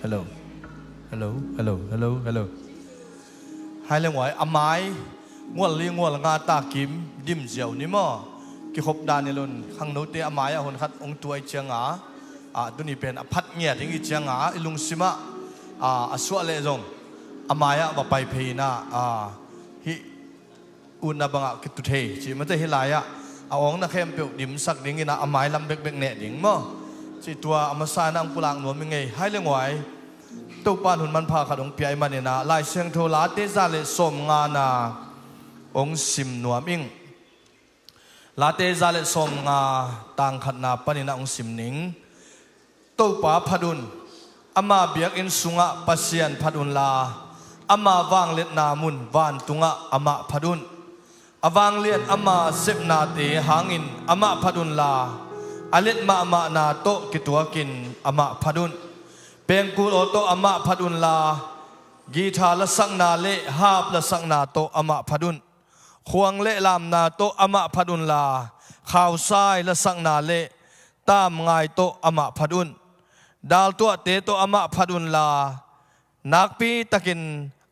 Hello, hello, hello, hello, hello. Hai lần ngoái âm ái nguồn liên nguồn ngà ta kim dim dẻo ní mò cái hộp đàn này luôn hàng nấu tê âm ái hồn khát ông tuổi chiang á tôi ní bên phát nghe tiếng cái chiang á ilung sima suat lệ rong âm ái và bay phi na hi una bang cái tụt hey chỉ mà tới hi lại ông na khem biểu điểm sắc tiếng cái na âm ái làm bek bek nè tiếng mò chỉตัวอมสานังปุลังหนวมยังไงให้เรื่องไว้ตัวปานหุ่นมันพาขัดองเปียมันเนี่ยนะลายเสียงโทลาเตจาเลสมงานาองสิมหนวมอิงลาเตจาเลสมงาต่างขัดนาปนินาองสิมนิงตัวป้าพัดุนอามาเบียกอินสุงะปัสยันพัดุนลาอามาว่างเล็ดนามุนวานตุงะอามาพัดุนอาวางเลียนอามาเซบนาเตหางินอามาพัดุนลาอลิตมานาโตกิตัวกินอามาพัดุนเป็นกูโอโตอามาพัดุนลากีทาละสังนาเลฮาบละสังนาโตอามาพัดุนควงเลลามนาโตอามาพัดุนลาข่าวไซละสังนาเลตามไงโตอามาพัดุนดาลตัวเตโตอามาพัดุนลานักปีตะกิน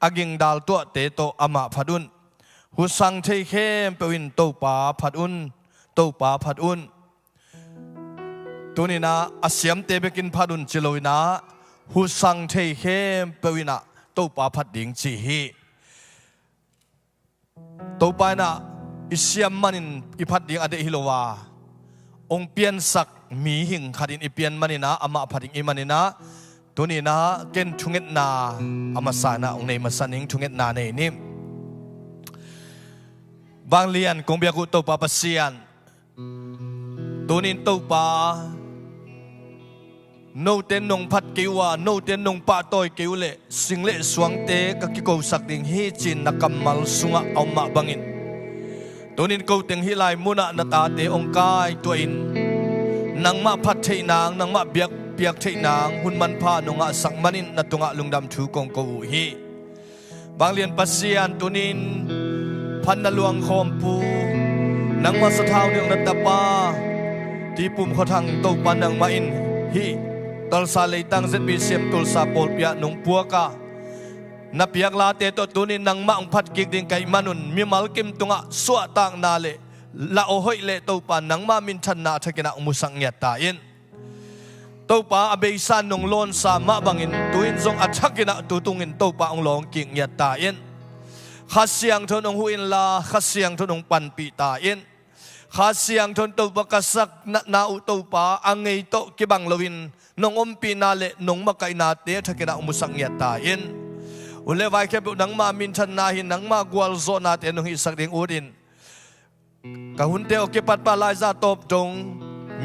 อากิงดาลตัวเตโตอามาพัดุนหุสังเทเข้มเปวินโตปาพัดุนโตปาพัดุนตัวนี้นะอาเซียมเตเบกินพัดุนจิโลวินะหุสังเทเข้มเปวินะโตปาพัดดิงจีฮีโตปานะอิเซียมมันินอิพัดดิงอเดฮิโลวาองเปียนสักมีหิงขัดินอิเปียนมันินะอามาพัดดิงอิมันินะตัวนี้นะเกนทุงเอ็ดนาอามาสานะองในมาสานิงทุงเอ็ดนาในนี้บางเลียนกงเบียกุโตปาปัสเซียนตัวนี้โตปาโนเตนนงพัดกิวาโนเตนนงปะตอยกิวเล่สิงเล่สวงเตกกิโกสักดิงฮีจินนักมัลสุงะเอามาบังอินตัวนี้กูเต็งฮิไลมุนะนาตาเตองกายตัวอินนังมาพัดเทนางนังมาเบียก เปียกเทนางหุ่นมันพานงะสังมันินนัตุงะลุงดำถูกงกูฮีบางเรียนปัสยานตุนินพันนลวงคอมปูนังมาสะท้าวเรื่องนัตตาปาที่ปุ่มเขาทางโตปันนังมาอินฮีตอลซาเลยตังเซตบีเซียมตุลซาโปลเปียนงปัวกานับยักลาเตตตุนินนังมาองพัดกิกดิงไกมานุนมีมัลกิมตุงะสวตังนาเลละโอหอยเลโตปันนังมามินชันนาทักนะมุสังเงียตาอินโตปาอเบยสันนงลอนสามะบังอินตุอินทรงอัจฉริยะตุตุงอินโตปาองลองกิ่งเงียตาอินข้าเสียงทนองหุอินลาข้าเสียงทนองปันปีตาอินข้าเสียงทนโตปากษักนาอุโตปาอังเงยโตกิบังลวินนงอมปีนาเลนงมะไกนาเตทักนะมุสังเงียตาอินอุเลวายแค่บุนังมามินชันนาหินนังมากวลโซนาเตนงฮิสักดิงอุดินกะหุนเตโอเกปัดปาลายซาตบจง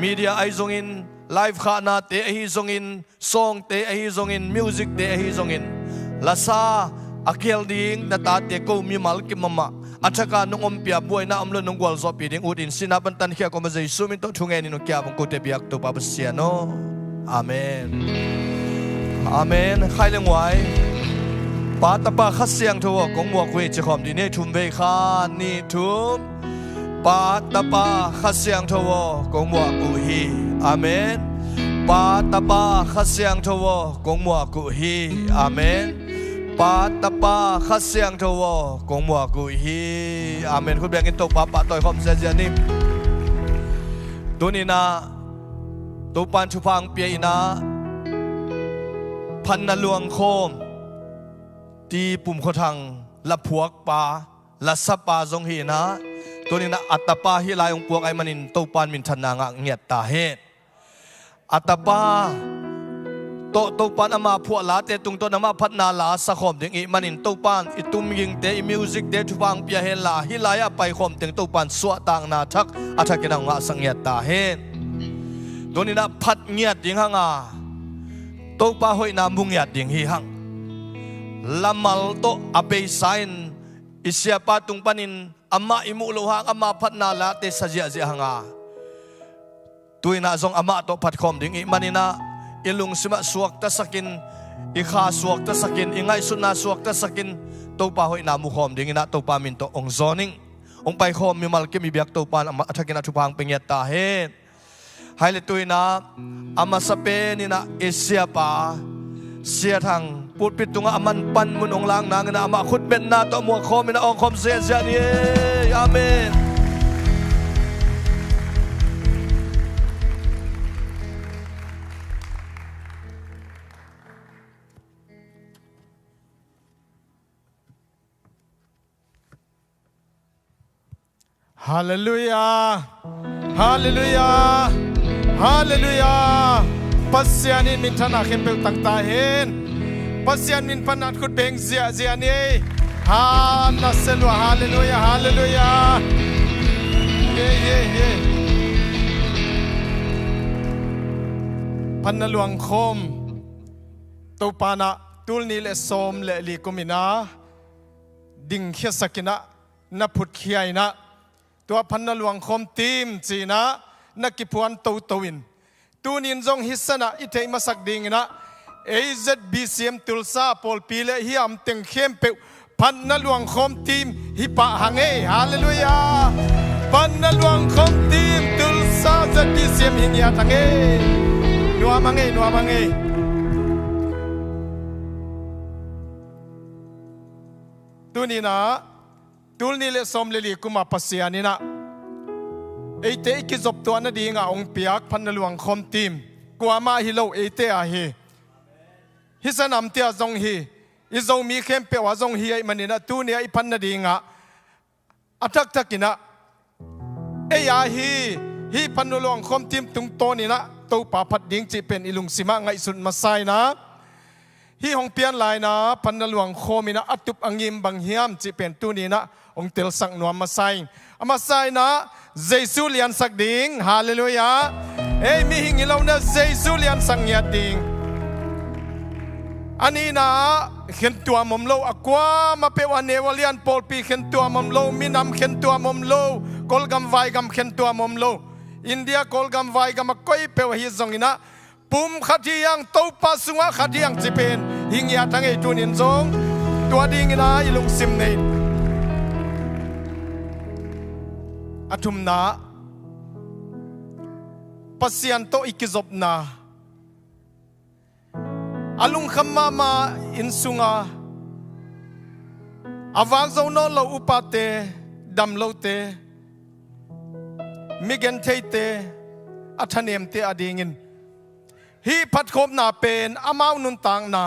มีเดียไอซงอินไลฟ์ขานาเตอฮิซงอินซองเตอฮิซงอินมิวสิกเตอฮิซงอินลาซาอาเกลดิงนาตาเตโกมีมัลกิมมะอัจฉริยะนงอมเปียบวยนาอมลนงกวลโซปีดิงอุดินสินาบันตันเขียกมาใจสุมินโตทุงเงินินุกยาบงกุเตเบียกตุปาบเสียโนอาเมนอาเมนใครเลี้ยงไว้ปาตปาขัดเสียงทัวกงมัวคุยจะขอมดีเนทุมเบคานี่ทุมปาตปาขัดเสียงทัวกงมัวกุฮีอาเมนปาตปาขัดเสียงทัวกงมัวกุฮีอาเมนปาตปาขัดเสียงทัวกงมัวกุฮีอาเมนคุณแบ่งกินตกปาปะต่อยขอมเสียเสียนี่ตัวนี้นะตัวปันชุพังเปียนะพันนลวงโคมที่ปุ่มขทังละพวกปาละสปาทรงเฮนะตัวนี้นะอัตปาฮิลายองพวกไอมันินโตปานมินทนางะเงียตตาเฮอัตปาโตปานอามาพวกลาเตตุงตัวนามาพัฒนาลาสะขอมถึงอีมันินโตปานอิตุมยิงเตมิวสิกเตทุฟังเปียเฮลาฮิลายไปขอมถึงโตปานสวต่างนาทักอัฐกินังะสังเงียตตาเฮตัวนี้นะพัดเงียดยิงหังอาโตปาหอยนามุงเงียดยิงฮีหังลามัลโตอเบยสันอิเสียปาตุงปานินอามาอิมุโลหังอามาพัฒนาลาเตสเจียเจียหังอาตุยนาซงอามาโตพัดคอมดิ่งอิมันินาอิลุงสิมาสวกตะสกินอิขาสวกตะสกินอิไงสุนาสวกตะสกินโตปาหอยนามุคอมดิ่งอินาโตปามินโตองซอนิงองไปคอมมีมัลเกมีเบียกโตปานอามาทักินาทุพังเป็นเงียตาเฮไฮเลตุยนาอามาสเปนินาเอเชียปาเสียทางพูดปิดตรงอามันปันมุนองลางนางนะอามาขุดเป็นนาตัวมัวคอมินาองคอมเสียเสียนี่อาเมนฮาเลลูยาฮาเลลูยาฮาเลลูยาปัสยานินมินธนาเข้มเปลตังตาเห็นปัสยานินพนัดขุดเบงเสียนี่ฮานัสเซลวาฮาเลลูยาฮาเลลูยาเย่พันนลวงคมตูปานะตูลนีเลสมเลลีกุมินาดิ่งเขียสกินะนับพุทธเขียนะตัวพันนลวงคมทีมจีนะนักกิพวนตัววินตูนินจงฮิสนะอิเทมาสักดิ่งนะAZBCM ตุลซาปอลปีเลฮิอัมเต็งเข้มเปพันนลวงคมทีมฮิปะหังเอฮาเลลูยาพันนลวงคมทีมตุลซา ZBCM หินยาทังเอนัวมังเอตูนี่นะตูนี่เลสมเลลีกุมาปัสยานี่นะเอเตอิกิจบตัวนั่นดีงาองเปียกพันนลวงคมทีมกัวมาฮิโลเอเตอาเฮฮิสนามเตียจงฮีอิจงมีเข้มเปว่าจงฮีไอมันนี่นะตูนี่ไอพันนดีงาอัตักกินะเอยาฮีพันนลวงคมทีมตุงโตนี่นะตูป่าพัดดิ้งจีเป็นอิลุงสิมาไงสุดมาไซนะฮีหงเปียนลายนะพันนลวงโคมินะอัตุบอังยิมบังเฮียมจีเป็นตูนี่นะองเตลสังนวมมาไซมาไซนะเจสุเลียนสักดิ้งฮาเลลูยาเอ้มีหิงเราเนี่ยเจสุเลียนสังเงียดิ้งอันนี้นะเข็นตัวมอมโลอากว่ามาเปวันเนวเลียนปอลปีเข็นตัวมอมโลมีนำเข็นตัวมอมโลกอลกัมไวกัมเข็นตัวมอมโลอินเดียกอลกัมไวกัมก้อยเปวะฮิซงอินะป ปุ่มขัดยังเต้าปาสุงะขัดยังจีเป็นหิงยาทั้งไอตัวนินจงตัวดิ่งนะอีลุงซิมเนยอธุมนาปัสยันโตอิกิจบนาอลุงขมามาอินสุงาอาวางโซโนโลอุปาเตดัมโลเตมิเกนเทเตอัธเนมเตอดีงินฮีพัดคบนาเป็นอามาวนุนต่างนา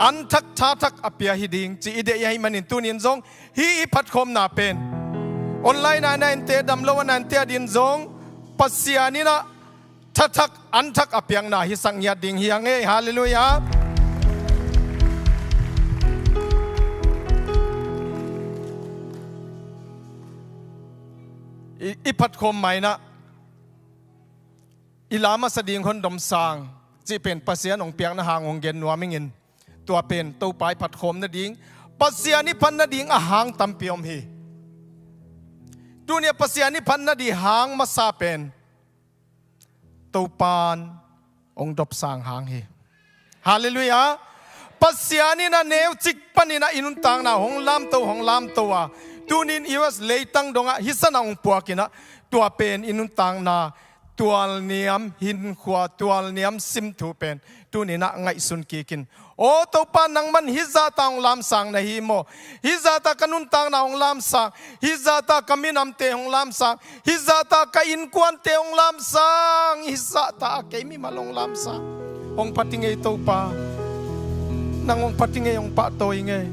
อันทักชาทักอเปียฮิดิงจีอิเดยให้มันอินตุนินซงฮีพัดคบนาเป็นออนไลน์นายเตดัมโลวันนันเตดินซงปัสยานินะทักอันทักอเปียงนาฮิสังยาดิงฮิยังเอฮาเลลูยาอีพัดคมไหมนะอิลามาสดิงคนดมสางจีเป็นปัสยาองเปียงนะหางองเกนนัวมิงินตัวเป็นตัวปลายพัดคมนะดิงปัสยานิพันนะดิงอาหางตัมเปียมฮีตัวเนี่ยปัสยานิพันนะดิหางมาซาเป็นตัวปานองดบสางหางฮีฮาเลลูยาปัสยานินะเนวจิกปันินะอินุนตังนะหงลามตัวตูนินอีวัสเลยตั้งดงะฮิสนาองปัวกินะตัวเป็นอินุนตังนาตัวเนียมหินขวาตัวเนียมซิมทูเป็นตูนินะไงสุนกีกินโอ้ตัวปานังมันฮิซาตาองลามสังนะฮิโมฮิซาตากันุนตังนาองลามสังฮิซาตากามินามเตองลามสังฮิซาตากาอินกวนเตองลามสังฮิซาตาเกมิมาลงลามสังองปฏิเงยตัวปานางองปฏิเงยองปะโตยเงย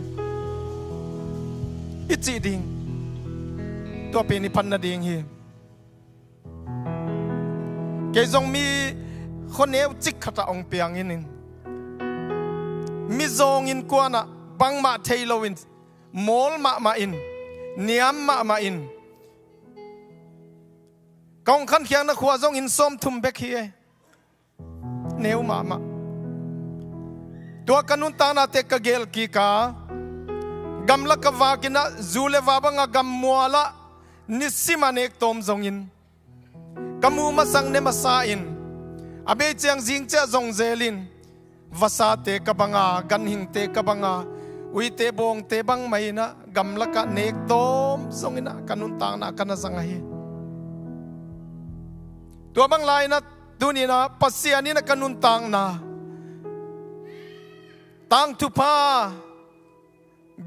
อิจิดิงตัวเป็นนิพันนาดิงฮีเกยจงมีคนเอวจิกขตาองเปียงอินินมีจงอินกวนะบังมาเทโลวินมอลมาอินเนียมมาอินกองขันเขียงนักขวาจงอินส้มทุ่มเบกฮีเนวมาตัวกันุนตานาเตกเกลกีกากำลักวากินะจูเลวาบังกำมัวละนิสิมันเอกตอมจงอินกำมูมาสังเนมาซาอินอาเบจียงจิงเจจงเจลินวาซาเตกบังกันหิงเตกบังอุยเตบงเตบังไม่นะกำลักเนกตอมจงอินะกันุนตางนะกันนะสังฮีตัวบังลายนะดูนี่นะปัสยานี่นะกันุนตางนะตังทุพา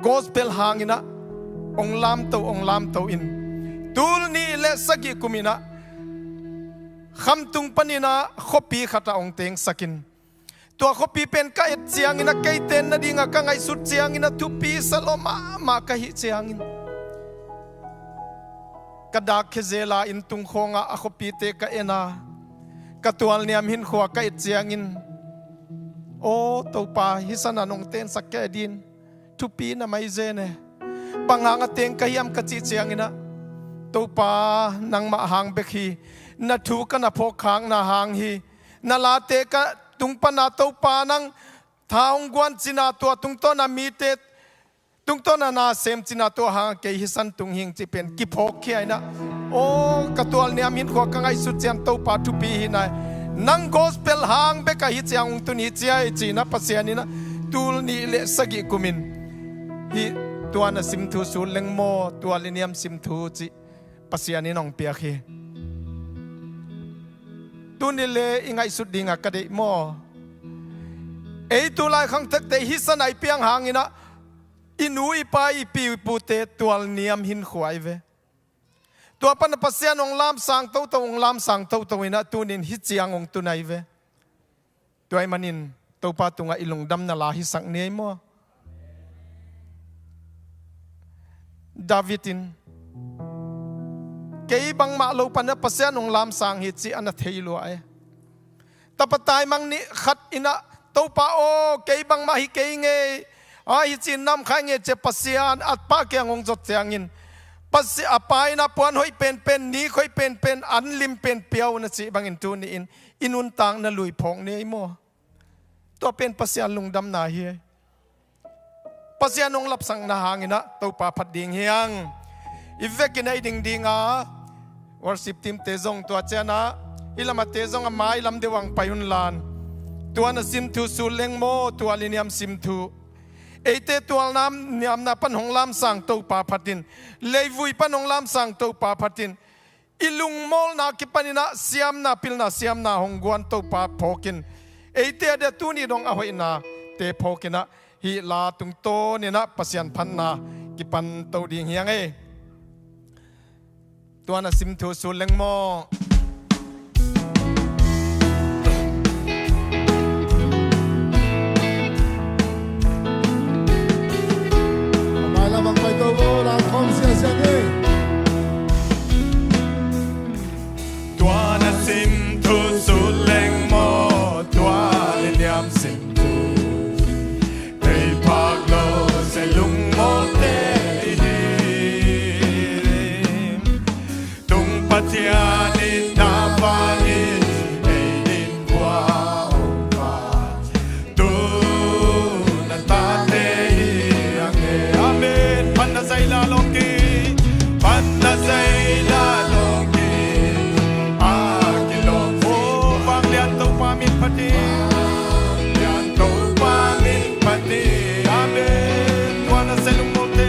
กอสเปลหางอินะองลามโตอินตูลนี่เลสกิกุมินะคำตุงปนินะขบีขัดองเตงสกินตัวขบีเป็นกายเจียงอินะกายเต้นนะดิงกังไอสุดเจียงอินะทุปีสโลมากะฮิเจียงอินกระดาษเคเจลาอินตุงคงอะขบีเตกะเอนะกระตัวเนียมหินขวากายเจียงอินโอ้ตัวปาฮิสนานองเตนสักแกดินทุปีนะไม่เจเนปังหางเตงกะยามกะจิเจียงอินะตัวปานังมาหางเบกีนาถูกันนาพกหางนาหางฮีนาลาเตกะตุงปนาตัวปานังท้าองกวนจินาตัวตุงต้นนามีเตตุงต้นนาเซมจินาตัวหางเกยฮิสันตุงหิงจิเป็นกิพกเขียนะโอ้กระตัวเนี่ยมินขวกังไอสุดเจียงตัวปาทุปีฮีนายนังโกสเปลหางเบกะฮิเจียงตุนิเจียจีนะปัสยานี่นะตูลนี่เลสกิกุมินฮีตัวน่ะซิมทูสูเลงโมตัวลิเนียมซิมทูจิปัสยานี่น้องเปียคีตัวนี้เลยอิงไอสุดดิ่งอะกระเดโมตัวลายขังตักแต่ฮิสนายเปียงหางอินะอินูอีปายปีปูเตตัวเนียมหินขวายเวตัวปันปัสยานองลามสังเต้าองลามสังเต้าอินะตัวนี้ฮิเจียงองตัวไหนเวตัวไอ้มันินตัวปาตุงอิลงดำนาลาฮิสังเนียโมดาวิดินเกี่ยบังมาโลปันปัสยานองลามสังฮิจิอันเทยลัวตะปตายมังนิขัดอินะตัวปาโอเกี่ยบังมาฮิเกี่ยเงยฮิจินนำข้างเงยเจปัสยานอัดปากยังองจดเสียงอินปัสยาปายนะปวนหอยเป็นนี้หอยเป็นอันลิมเป็นเปียวนะสิบางอินตูนี่อินุนตังนะลุยพงนี่โมตัวเป็นปัสยาลุงดำนาเฮียปัสยานองลับสังนาหางอินะตัวปาพัดดิ่งเฮียงอีเวกินไอดิ่งวอร์สิบทีมเตจงตัวเจนะ ilama te zong amai lam dewang payun lan tua na sim thu su leng mo tua liniam sim thu eite tual nam niam na pan hong lam sang to pa phatin leivui pan hong lam sang to pa phatin ilung mol na ki panina siam na pil na siam na hong guan to pa phokin eite de tu ni dong a hoi na te phokina hi la tung to ni na pasian phan na ki pan to ding hiang e tua na sim thu su leng mo Lamang pa ito ko, lakom siya siya ni. tua na sim thu su leng mo tua liniam sim thu thầy phak lo se lung mo te hi tung patia ni na va ni ei din qua ong pa tu na ta te ang e amen pan na sai la long ki pan na sai la long ki a ki lo o vang lian to pa min pati lian to pa min pati amen tua na se lung mo te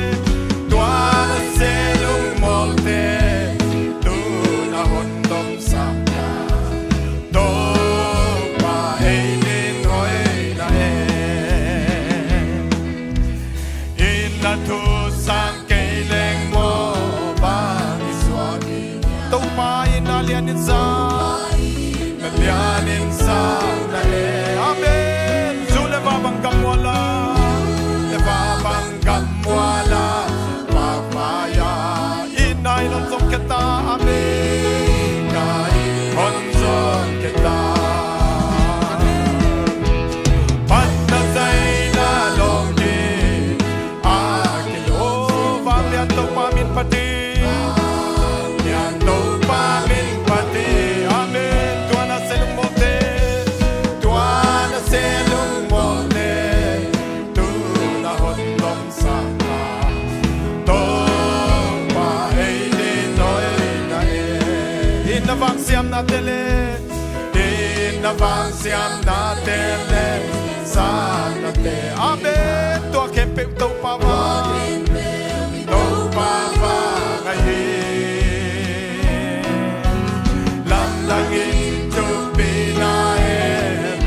tua na se lung mo te tu na hon dom sa ya to pa ei din hoi na e in na tu sang cây leng mo ba ni swagi to pa in na lian in sa na lian in sa na e amen zu le ba bang gam wala le ba bang gam wala pa pa ya in na in on som keta amen kai on som keta pan na sai na long ki a ki lo vang lian to pa min pati lian to pa min pati amen tua na se lung mo te tua na se lung mo te tu na hon dom sa ka to pa ei de noi na e in na vang siam na tele in na vang siam na tele sa na te amen tua ke pe to pa va to pa va ngai hi lam langin tu pi na e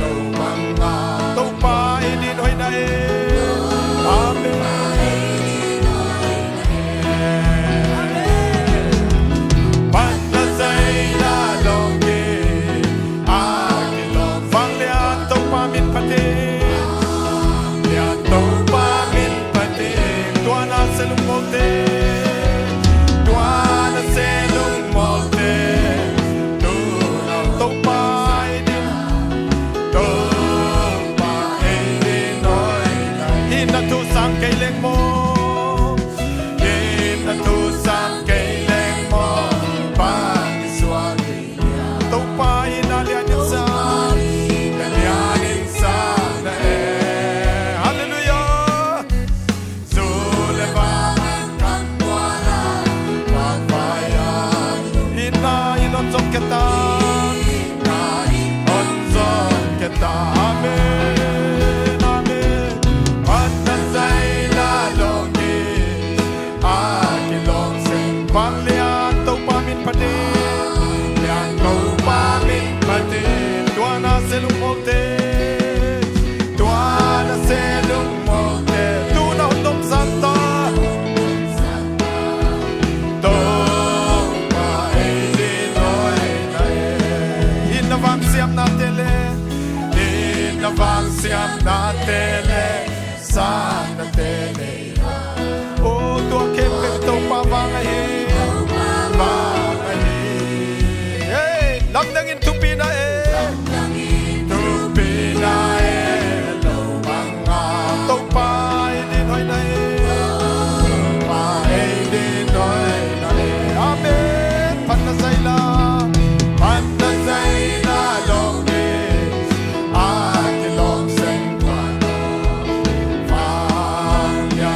to bang na to pa e din hoi na e amen pan na sai na long ki a ki long vang lian to pa min pati lian to pa min pati tua na se lung mo te tua na se lung mo te tu na to pa e din to pa e din noi na hin na tu sang cây leng mo hin na tu sang cây leng mo pa ni swagi to pa e na lian in sa na lian in sa na e hallelujah zu le ba kan wala pa pa ya in na in on som keta na on som keta amen amen pan na sai la long ki a ki long se pang lian to pa min pati lian to pa min pati tua na se lung mo te tua na se lung mo te tu na hon dom san ta to pa ei di noi na e in na vang siam na tele in na vang siam na tele sa na tele o tua ke pe to pa vang ai vang ai hey lam dang in tu pi na e tu pi na e lo bang a to pa e din hoi na e pa e din hoi na e amen pan na sai la long ki a ki long sen kwa vang ya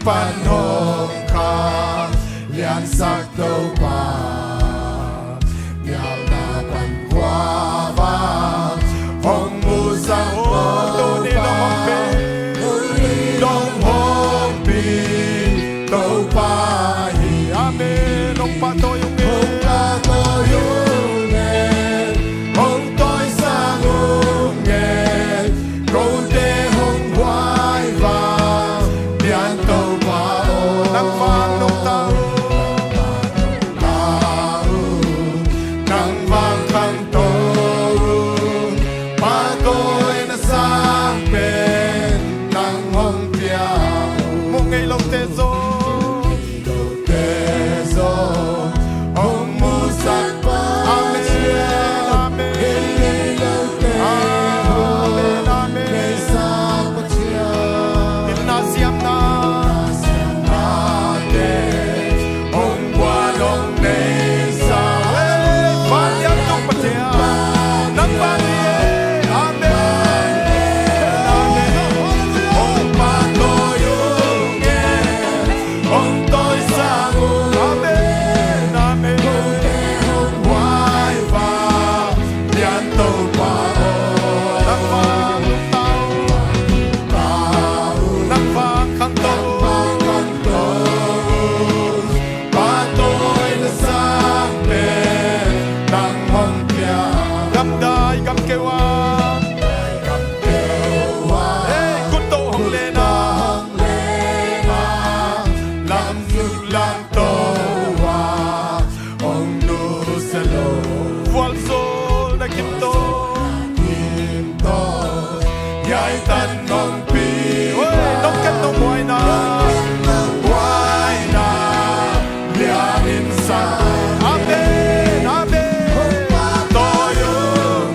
pan hong kha lian sak to pa miao na pan kwa ba hong mu sang ho to ni long pe long hong pi to pa hi ame long pa to yung hong pa to yung hong toi sang hong câu đê hong hoài va lian to pa o nang vang nong tao nang vang khang to pa tôi na sang bên nang hong pia mo ngay long te zo hong mu sak pa amen amen amen amen na siam na de hong qua long nei sa pa lian tung pa tia nang pa ni amen amen hong pa to yung nge hong toi sa amen amen hong wai va lian to pa o nang pa nang pa khang to pa tôi na sang bên nang hong pia gam dai gam kewa hey kun to hong le na lam yu lam to wa hong nu se lo wal sol na kim to yai tan hong pi hey nong kem nong wai na lian in sa amen amen to yung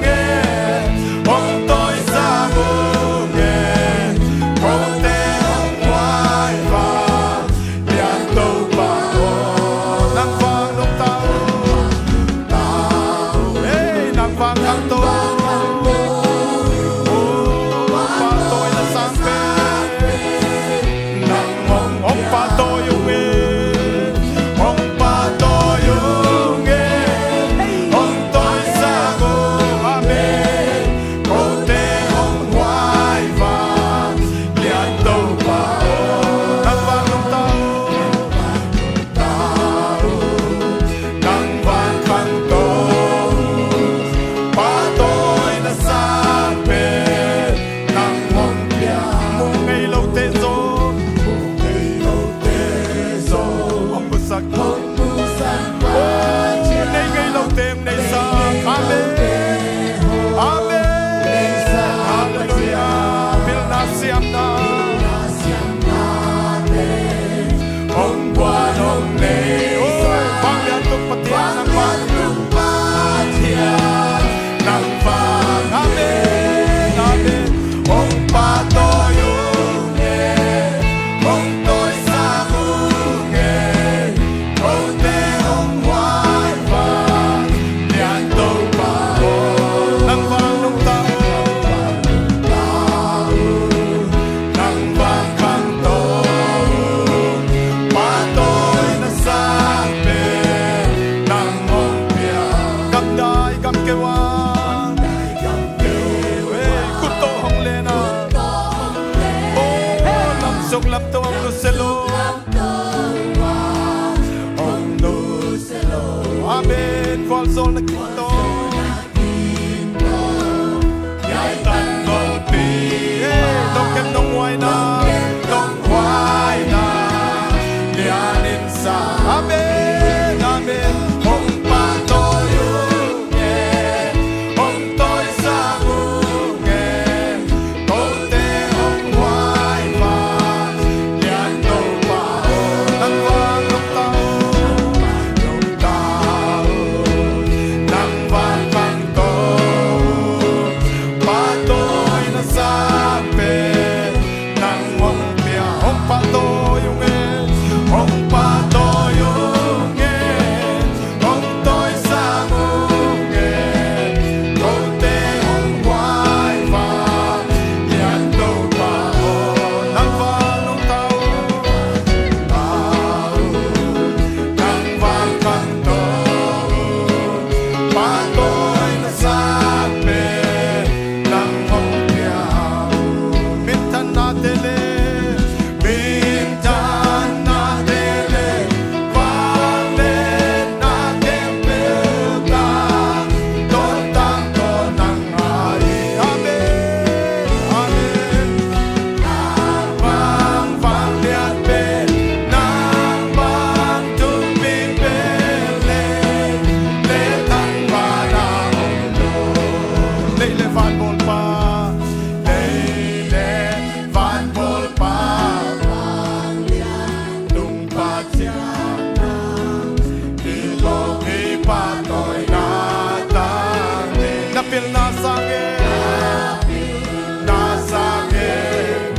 pil na sange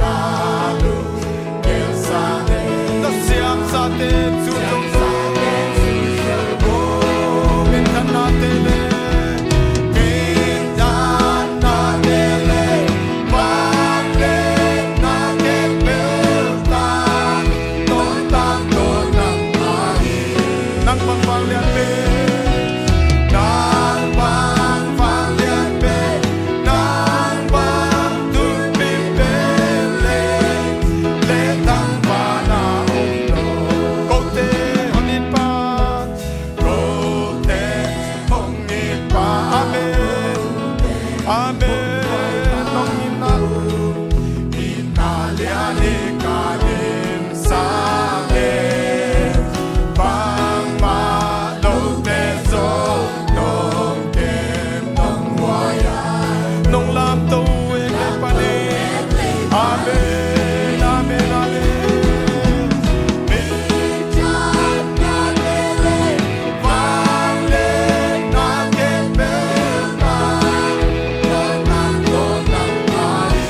na lu gel sange na siam sa te chu jong go min tan na te le min tan na te le van le na ke pel ta ton tam ton nang ai nang bang bang lian pe nang bang bang lian pe nang bang tu pi pe le tang pa na ong lo ko te hon it pa ko te hong it pa amen amen nong in na Italia ka din sa bang ma lo te so nong kem nong waya nong lam to e ke pa ni amen amen amen me chan na le vang le na ke pe na ai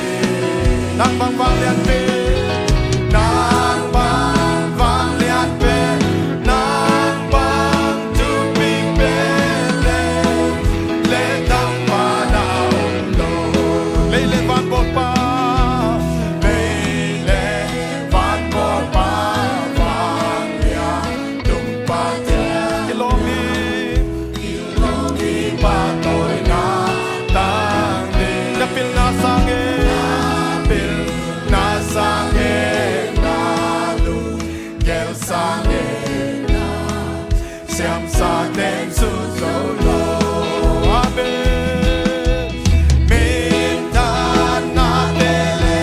nang bang bang lian pe nang bang bang lian pe nang bang tu pi pe le tang pa na ong lo le van bo pa le van bo pa van ya tung pa te kilomi pa toi na tang ni na pil na sange pil na sange na lu gel sange na siam sa ten su so lo amen min tan na te le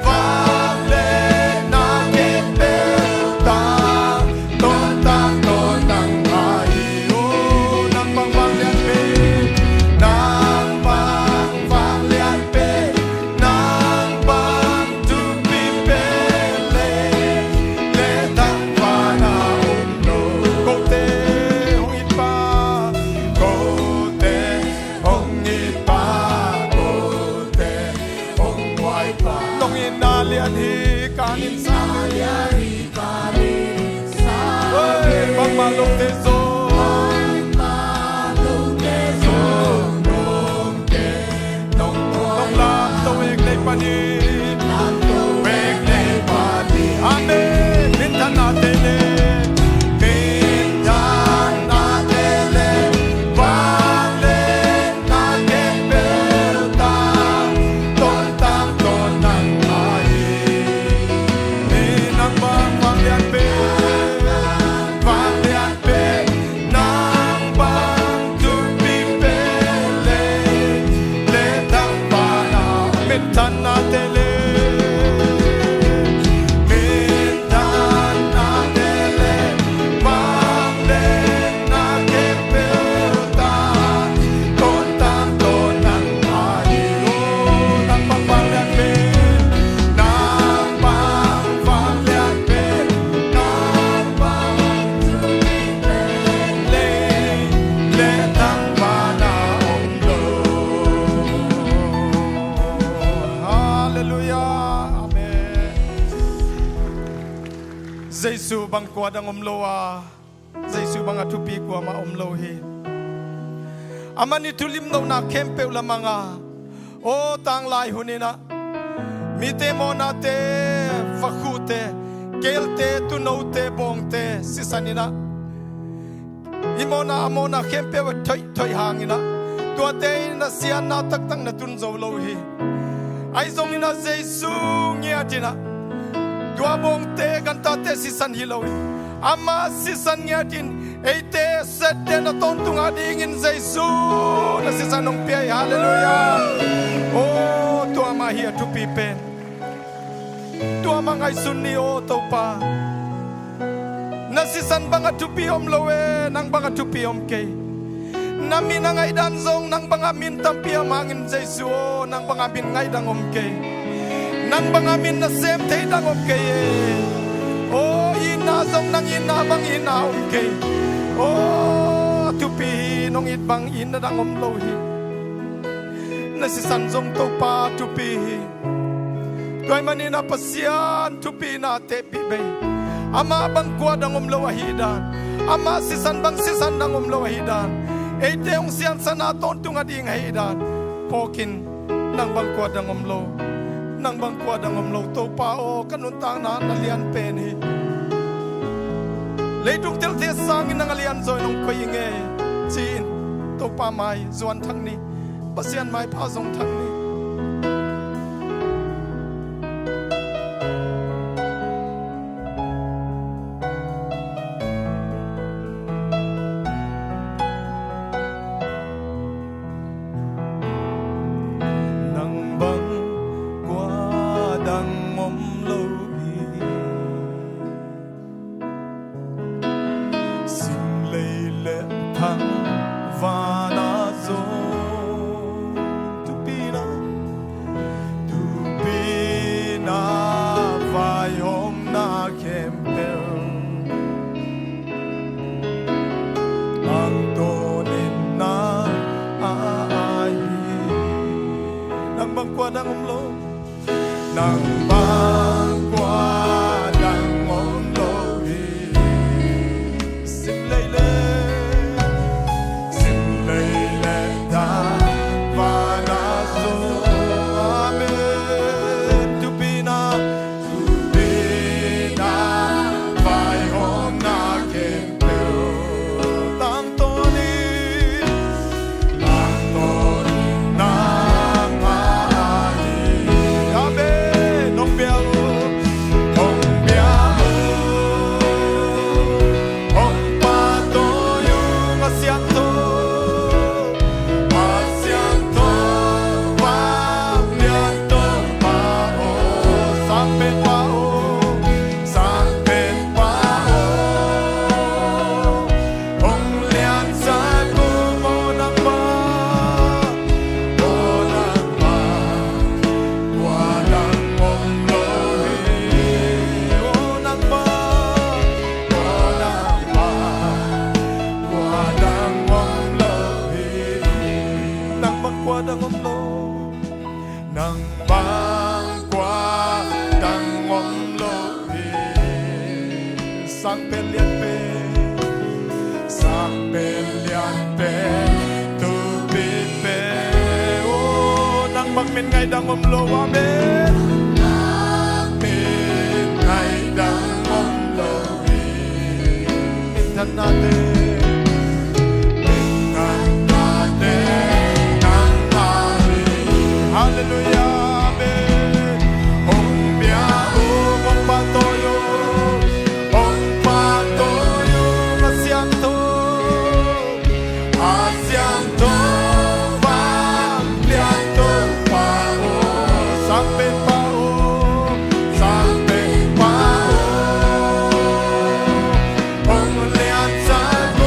van le na ke pe ta ton nang ai o nang bang bang lian pe nang bang lian pe nang bang tu pi pe le tang pa na ong lo ko te hong it pa ko te hong it pa ko te hong wai pa nong in na lian hi kanin sa bang ma lo te so nong ke nong la to ek le pa ni ek le pa ni amen min tan na te le min tan na te le van le na ke pel ta ton tam ton nang ai ni nang bang bang lian pe van lian pe nang bang tu pi pe le tang pa na min tan na te le min tan na te le van le na ke pel ta ton tam ton nang ai o nang bang bang lian pe nang bang bang lian pe nang bang le tang pa na ong lo hallelujah amen Jesu bang kwa dang lo a Jesu bang atupi kwa ma lo hi amani tulim no na kempe la manga o tang lai hunina mi te mo na te fakute kelte tu no te bong te sisanina imona amona kempe wa thoi hangina tua te na sian na tak tang na tun zo lo hi ai zong ina Jesu ngia tina tua bong te kan ta te sisan hi lo hi ama sisan ngia tin ei te set te na ton tung ading in Jesu na sisan nong pe hallelujah oh tua ma hi tu pi pen tua mangai sunni o to pa nasisan banga tupi om loe nang banga tupi om ke nami na ngai dan zong nang banga min tampi amangin Jesu nang banga min ngai dang om ke nang banga min na sem te dang om ke o ina zong nang ina bang ina om ke o tupi nong it bang ina dang om lo hi na si sanjong to pa tu pi toy manina pasian tu pi na te pi be ama bang kwa dangom lawahidan ama sisan bang sisan dangom lawahidan ete ong sian sana ton tu ngading hidan pokin nang bang kwa dangom lo nang bang kwa dangom lo to pa o kanun tang na nalian pen hi leitung tel te sang in nang alian zoi nong ko yinge chin to pa mai zuan thang ni pasian mai pa zong thang ni Sang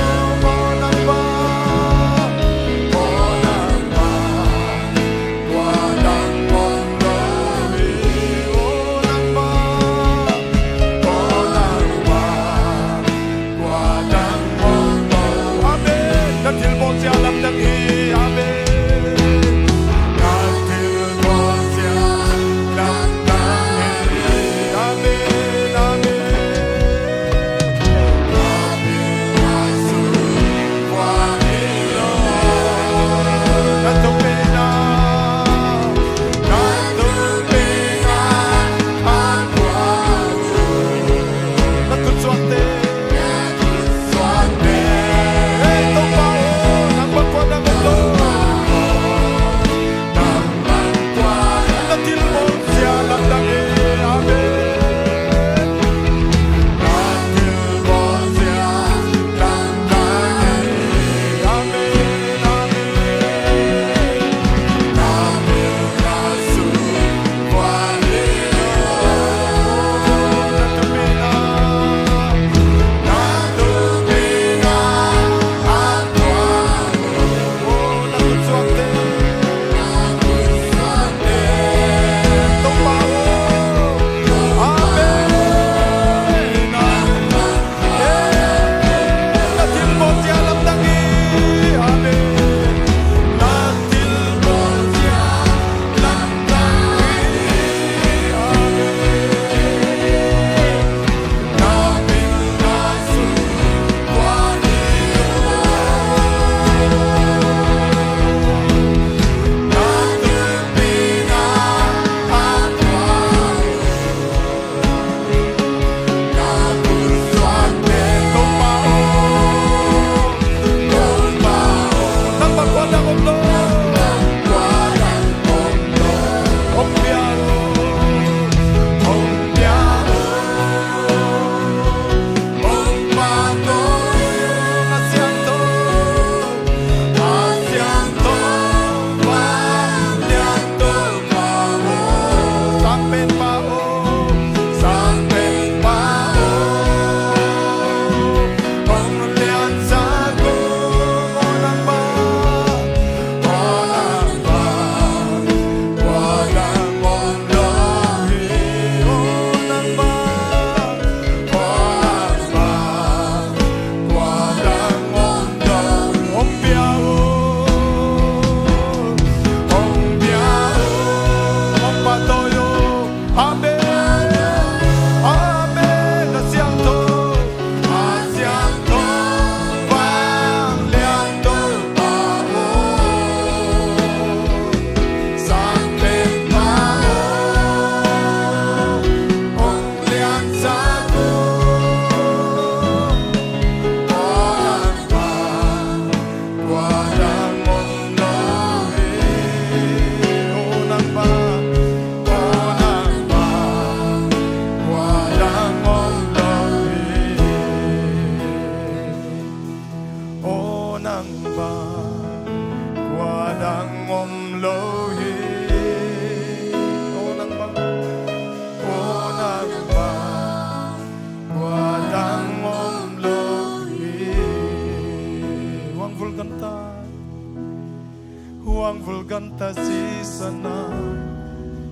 sana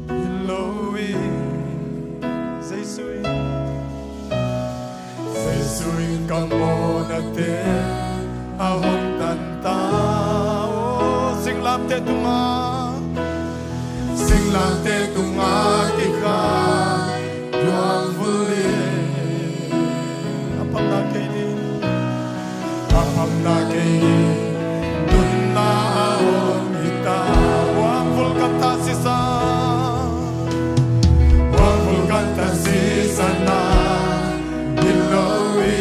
Elohi Zesui kamo natin ahong tantao sing lam te tunga kika yuang vuli apam na kaini dun na ahong ita wang vulkanta sisa na Elohi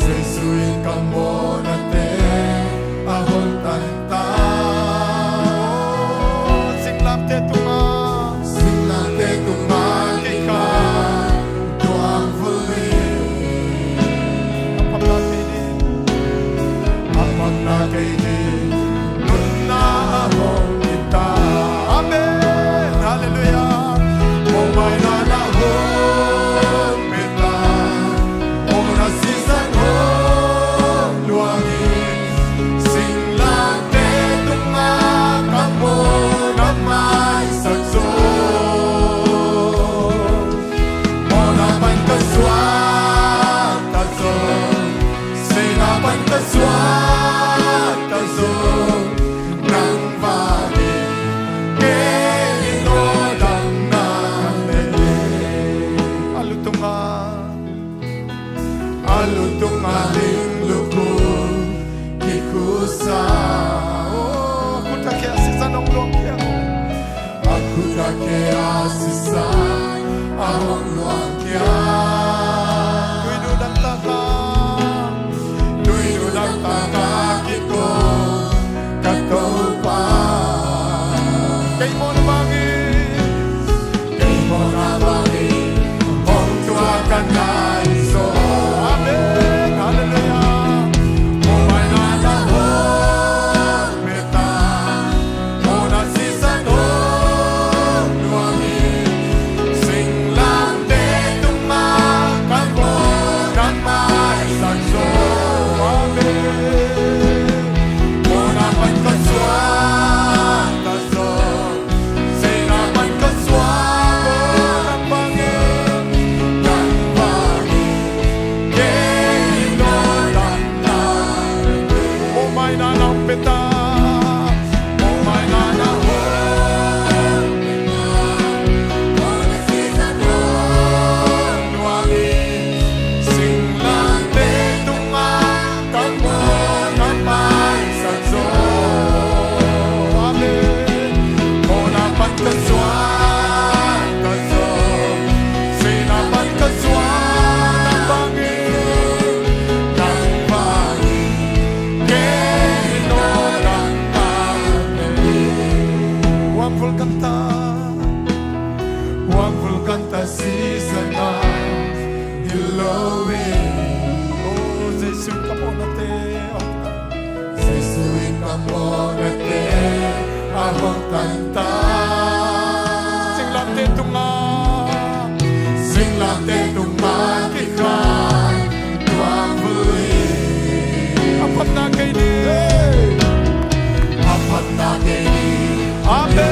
Zesui kamo natin ahong tantao sing lam te tunga kika yuang vuli apam na kaini dun na ahong ita amen hallelujah Momay na nahong pita Ona sisan hong luangin Sing lang te tumakang mo na may sagso Mona man kaswat tazo Sinapan kaswat tazo Nang balik Alutong aling lukong kikusa Aku tak kaya sisa nong luang kia Aku tak kaya sisa ahong luang kia Tuidu dan taka kiko katopa Kay mo na bangin Hong tua kan na iso Wang vulkanta sisa na Elohi Oh, Zesui kamo natin ahong tanta Sing lang te tunga kika Tuang vuli Apat na kaini Amen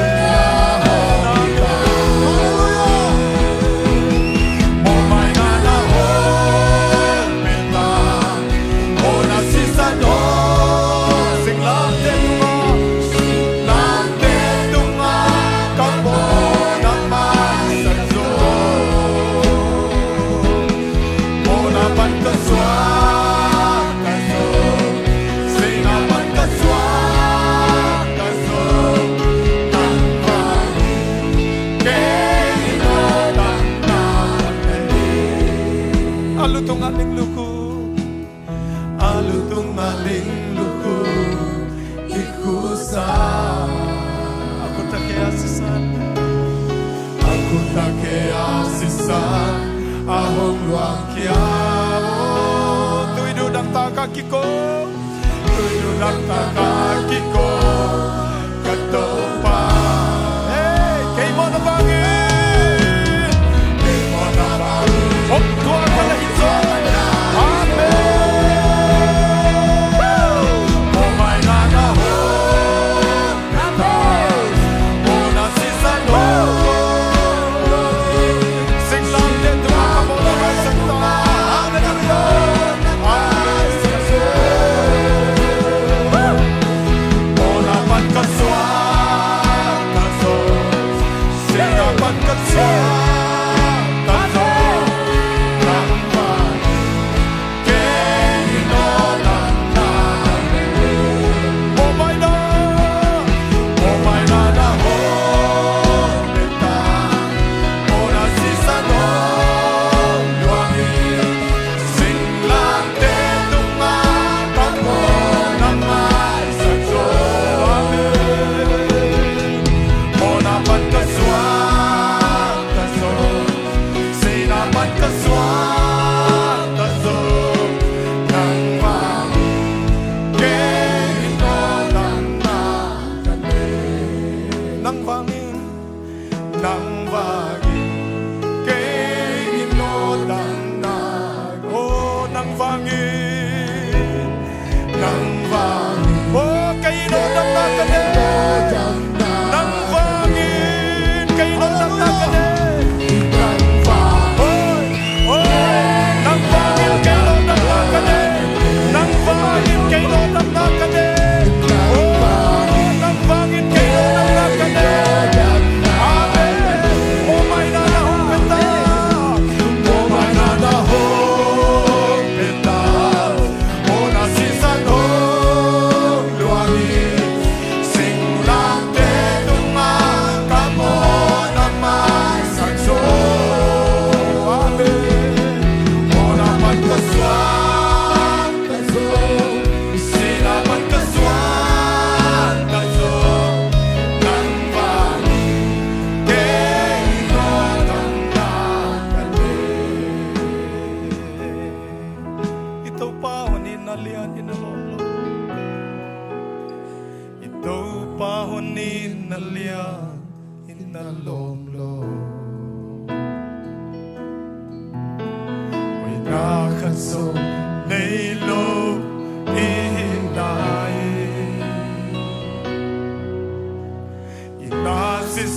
Alutong aling luko ikusa Aku tak kaya sisan ahong luang kia Tuidu dan taka kiko katopa Hey, kay mo na bangin Hong tua ka na hito Amen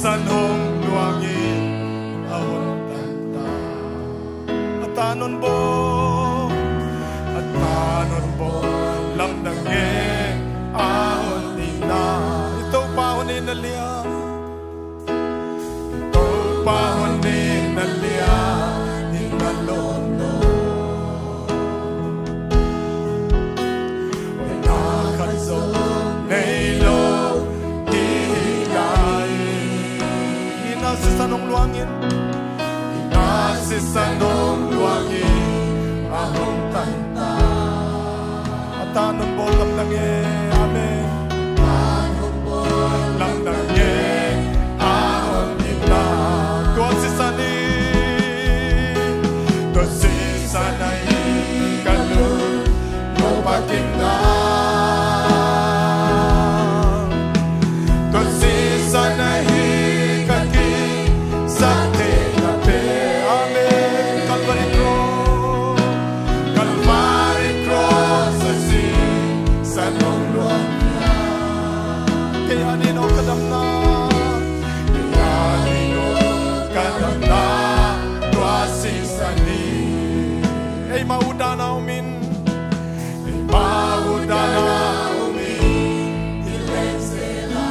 San hong luangin ahon tanta atanon bo lamdange ahon ina ito pahon inalia ito pahon inalia inalono wala kanso neilo sanong luangin inasi sanong luangin ahong tanta atanon po lamdange amen atanon po lamdange ahon ina tuwa si sani to si sanay kalun no pakinggan to si sanay maudana umin ilensela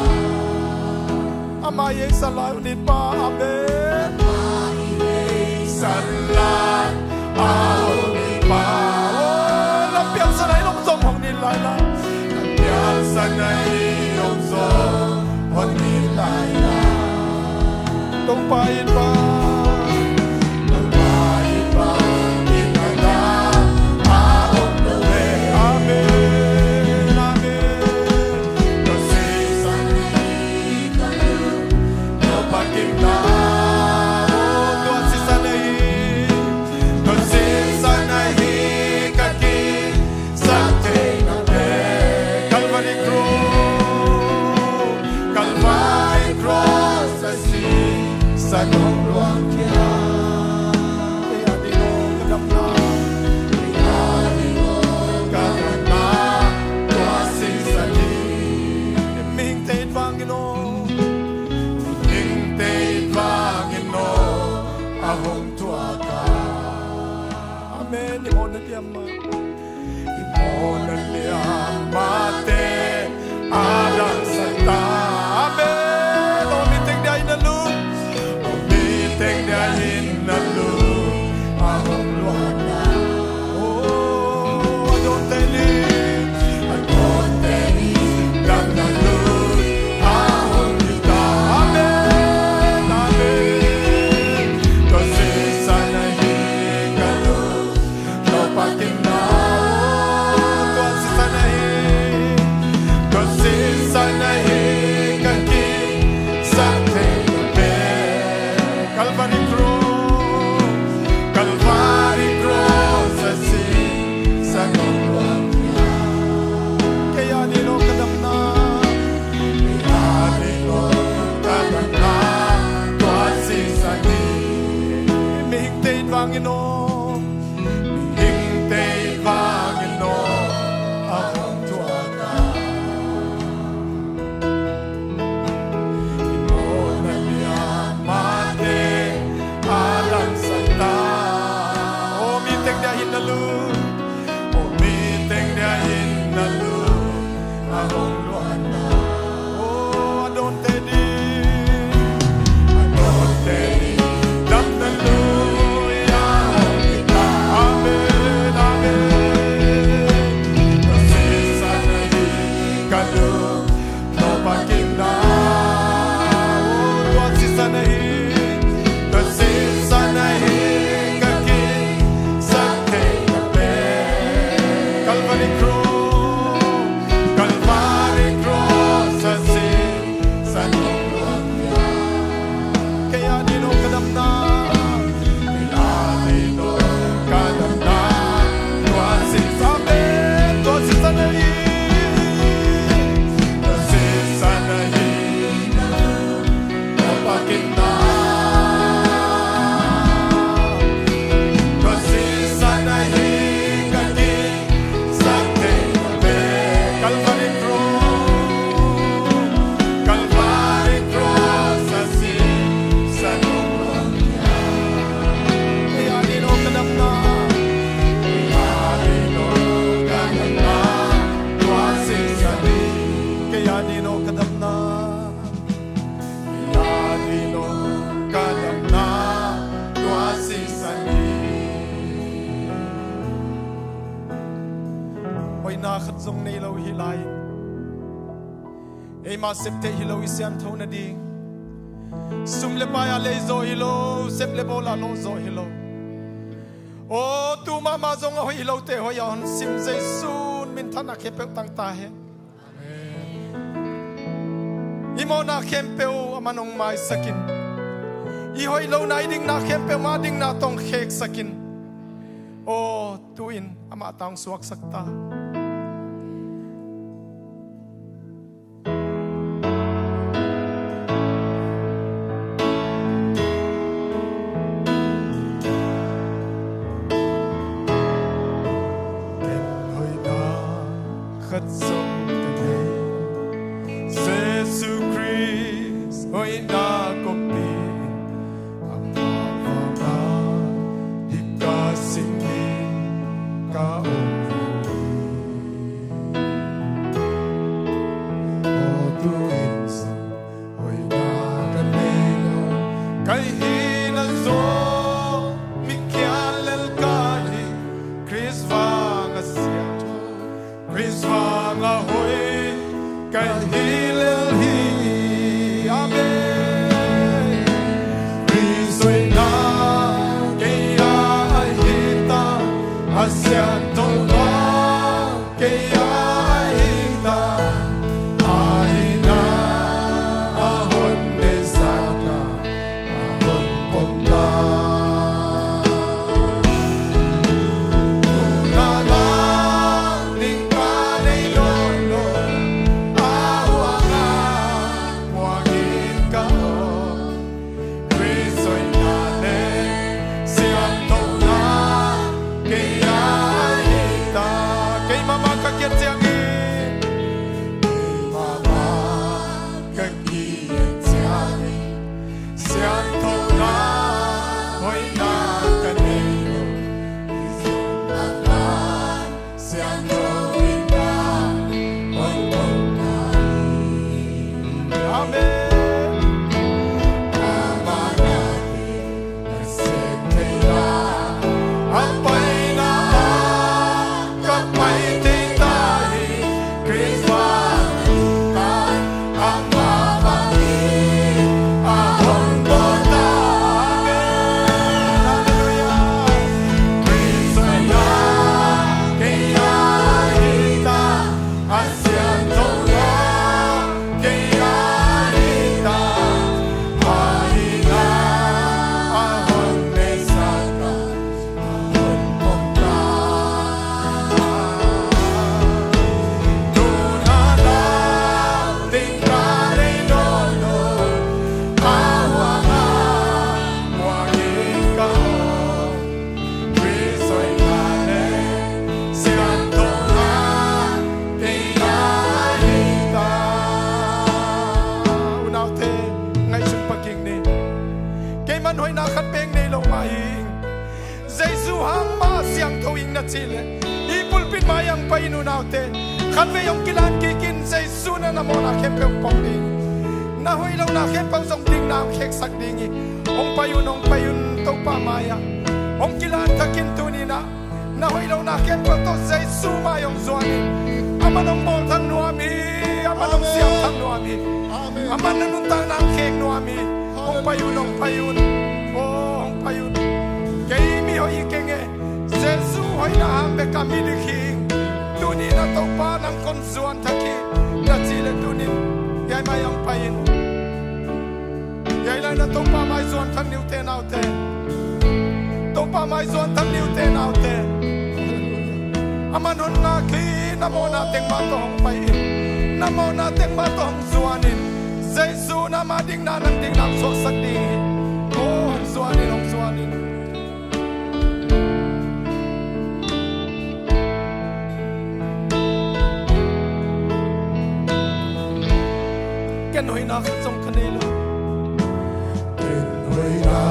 amaye salah unit pa amen amaye salah unit pa lampiang sanay nong song hong nilay la lampiang sanay nong song hong nilay la tong pain pa sanong luang kia kaya di mo kadamna kaya di mo kadamna tuwasing sali mihintay Panginoon mihintay Panginoon ahong tuwaka amen imo nagyaman imo nagliyamate adang santa amen umiting di ay nalun Teng dahin na lu ahong luana oh adon teni dang na lu ahong yuta amen amen kasi sana hikalu no pakin na kasi sana kasi sana hikaki sate Calvary Cross, asi sa nong kaya nilo kadamna, kaya nilo kadamna, tuwasi sa ni, mihintay Panginoon, mihintay Panginoon, ahong tuwaka. Umiteng dahin na lu ahong luana oh adon tedi dam na lu ahong kita amen amen kasi sana di kalu Ê mà xếp thế hilo isian thâu na đi Sum le baya le zo hilo Xếp le bola lo zo hilo Ô tu mà zong hoi hilo te hoi yon Sim dây sun min thana khe peu tang ta he Imo na khem peu amanong mai sakin I hoi lo na ding na khem peu ma ding na tong khek sakin Ô tu in ama tang suak sakta khất sống cả đời Jesus Christ ôi na có tin amma vanga hika singin ka o tu insan ôi na ka nena kai hina zo mikyalel kai Chris vanga sia Chris vanga hoi kai hilel hi amen Chris oi na ke ya hita asian tona ke ya hita aina ahon desaka ahon pomla chile ipulpit mayang painunaute khanve yong kilan kikin say suna na mona kempe pong ding na hoilaw na kempe song ding na khek sak dingi ong payun to pa maya ong kilan takin tunina na hoilaw na kempe to say suma yong zuani amanong bol thang nuami amanong siam thang nuami aman nuntang nang khek nuami ong payun ong payun kay mi hoi kenge Jesu hoi na hambe kami diking Tuni na tau pa ng konsuan taki Na chile tunin Yay mayang payin Yay lang na tau pa may zuan tan niu te nao te Tau pa may zuan tan niu te nao te Amanon na ki Namo nating matong payin Namo nating matong zuanin Jesu na mading na nang ding nang sok sak ding Oh zuanin Ken hoi na khat song kanelo Ken hoi na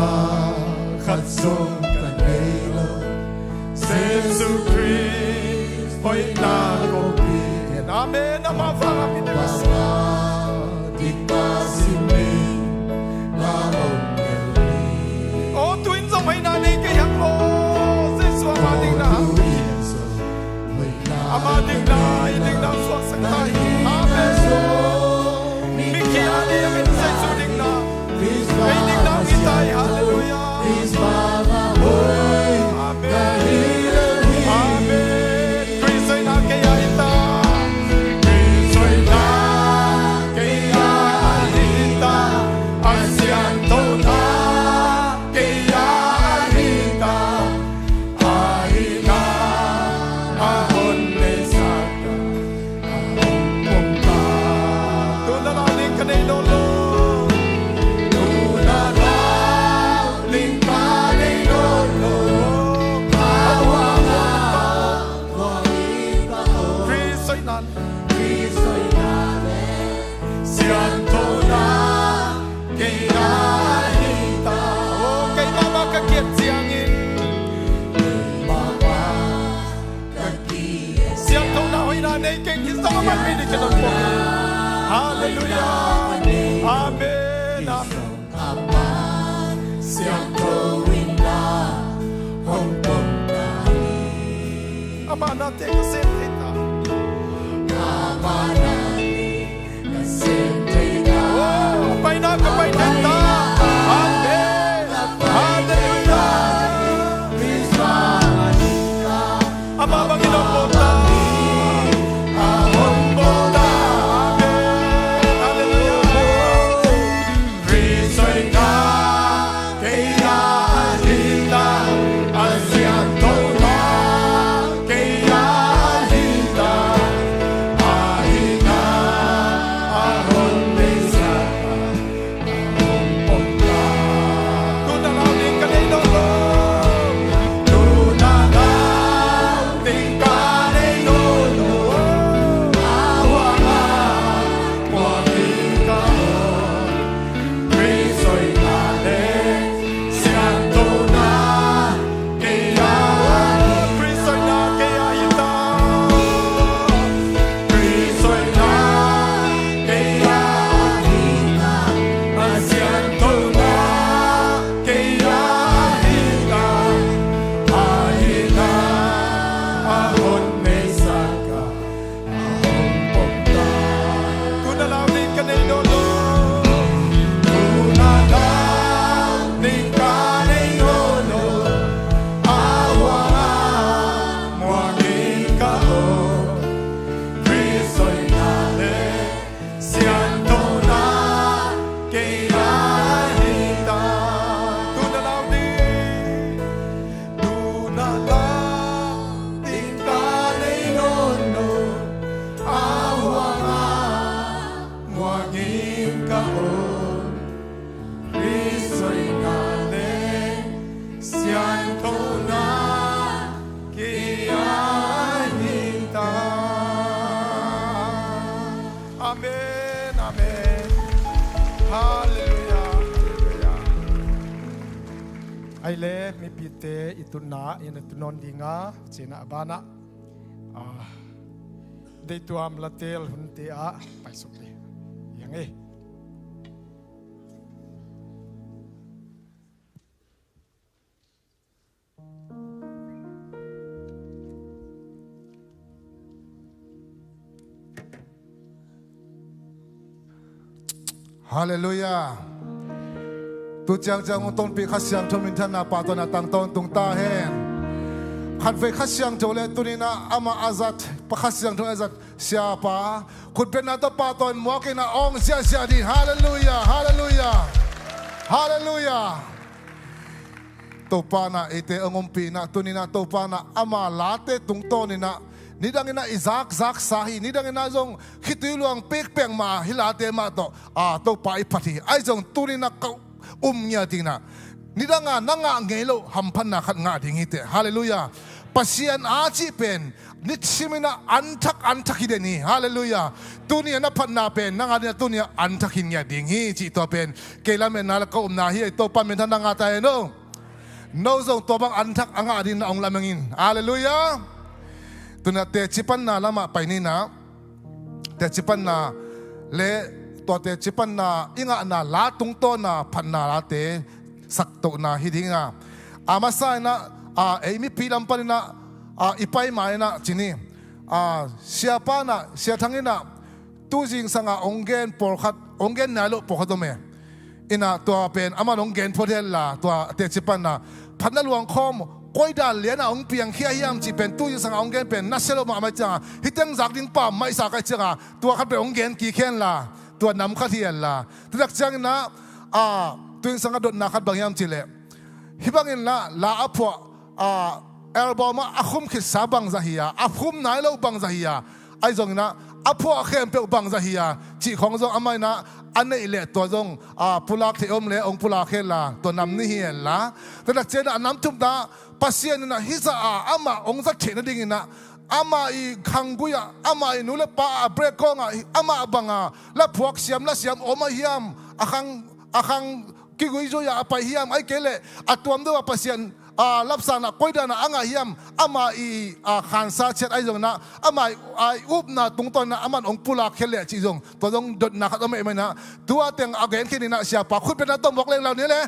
khat song kanelo Jesus Christ hoi na ko pi Amen ama vanga mi de basa di pasime na ongeli O tuin song hoi na ne ke yang o Jesus ama ding na ama ding na suak sak tai Amen กันในโลโลดูนาลาลิงปาในโลโลปาวางาฟรีสวยนั้นเสียงโทนาเกียร์ฮิตาโอ้เกียร์มากเกียรติเสียงอินเสียงโทนาให้นาในเก่งที่สองมันไม่ได้จะโดนปกฮาเลลูยาอาเมนอาเมนเสียงโทวินดาฮงกงดาอามานาเตกเซนเทตาอามานาเซนเทตาโอ้ไปนาก็ไปเทตาอาเมนฮาเลลูยาวิสาอามาบังกิโนโปตาอาฮงโปตาอาเมนฮาเลลูยาวิสวยกาเกียร์ฮิตาอาเซียนโตนาเกียร์ฮิตาอาฮิตาอาฮงเมซาอาฮงโปตาดูนาลาลิงกันในโลโลดูนาลาลิงกันในโลโลอาวางามัวลิงกาฟรีสวยงามเลยเสียงโทนาเกียร์ฟรีสวยงามเกียร์ฮิตาฟรีสวยงามเกียร์ฮิตาเสียงโทนาเกียร์ฮิตาอาฮิตาอาฮุนเมซากาอาฮุนปกตากูนาลาลิงกันในโลโลดูนาลาลิงกันในโลโลอาวางามัวลิงกาโอฟรีสวยงามเลยเสียงโทนาเกียร์ฮิตาดูนาลาลิงดูนาลาลิงกันในโลโลอาวางามัวลิงกาโอฟรีสวยงามเลยเสียงโทนาเกียร์ฮิตาอาเมนอาเมนฮาเลลูยาฮาเลลูยาไอเล่มีปีเตอิตุนาอินตุนนดิงาเจนะบานะได้ตัวมละเตลหุนเตอะไปสุดเลยยังไง Hallelujah. Tu chang chang ton pi khasyang thon min thana pa ton atang ton tung ta hen. Khan ve khasyang chole tunina ama azat pa khasyang thon azat sia pa khut pen na to pa ton mo ke na ong sia sia di. Hallelujah. Hallelujah. Hallelujah. To pa na ite angom pi na tunina to pa na ama late tung tonina nidangina izak zak sahi nidangina zong khitiluang pek peng ma hilate ma to pa ipati ai zong tunina ka nya tingna nidanga nanga ngelo hampan na khat nga dingite. Hallelujah. Pasian achi pen nitsimina antak hideni. Hallelujah. Tunia na pan na pen nanga na tunia antakin nya dingi chi to pen kailamen na ka na hi to pa men nga tayo no zong to bang antak anga din na ong lamangin. Hallelujah. Tuna te chipan na lama paini na te chipan na le to te chipan na inga na la tung to na pan na la te sakto na hidinga amasa na emi pilam pa na ipay mai na chini siapa na sia thangina tujing sanga ongen porkhat ongen nalo pokhadome ina to pen ama ongen podel la to te chipan na panaluang khom koi da liana ong piang khia hiam chi pen tu sang ong gen pen naselo ma ma cha hiteng zak ding pa mai sa ka cha tua khat pe ong gen ki khen la tua nam kha hian la tudak chang na tuing sang dot na khat bang yam chi le hibangin la apwa album akhum khit sabang zahia akhum nai lo bang zahia ai zong na อพวกเข้มเปลบังจะเฮียจีของจงอเมนะอันนี้แหละตัวจงปุลักที่อมเละองปุลักเฮลาตัวนำนี่เฮียละแต่ดักเจนะน้ำจุ่มนะปัสยานี่นะฮิซาอามาองจะเขนดิ่งนะอามาอีขังกุยอามาอีนุเลปาเบรกงอามาบังและพวกเสียมและเสียมอมาเฮียมอาคังกิกุยโจยาไปเฮียมไอเกลอัตวมด้วยปัสยานรับสารนะคุยดานะอ่างเฮียมอามาอีขันซาเช็ดไอจงนะอามาอุบนะตรงตอนนะอามันองปุลักเฮลจีจงตัวจงดดนะขัดไม่นะตัวเต็งอาเกนแค่นี้นะเสียปากคุณเป็นนักต้มบอกเรื่องเหล่านี้เลย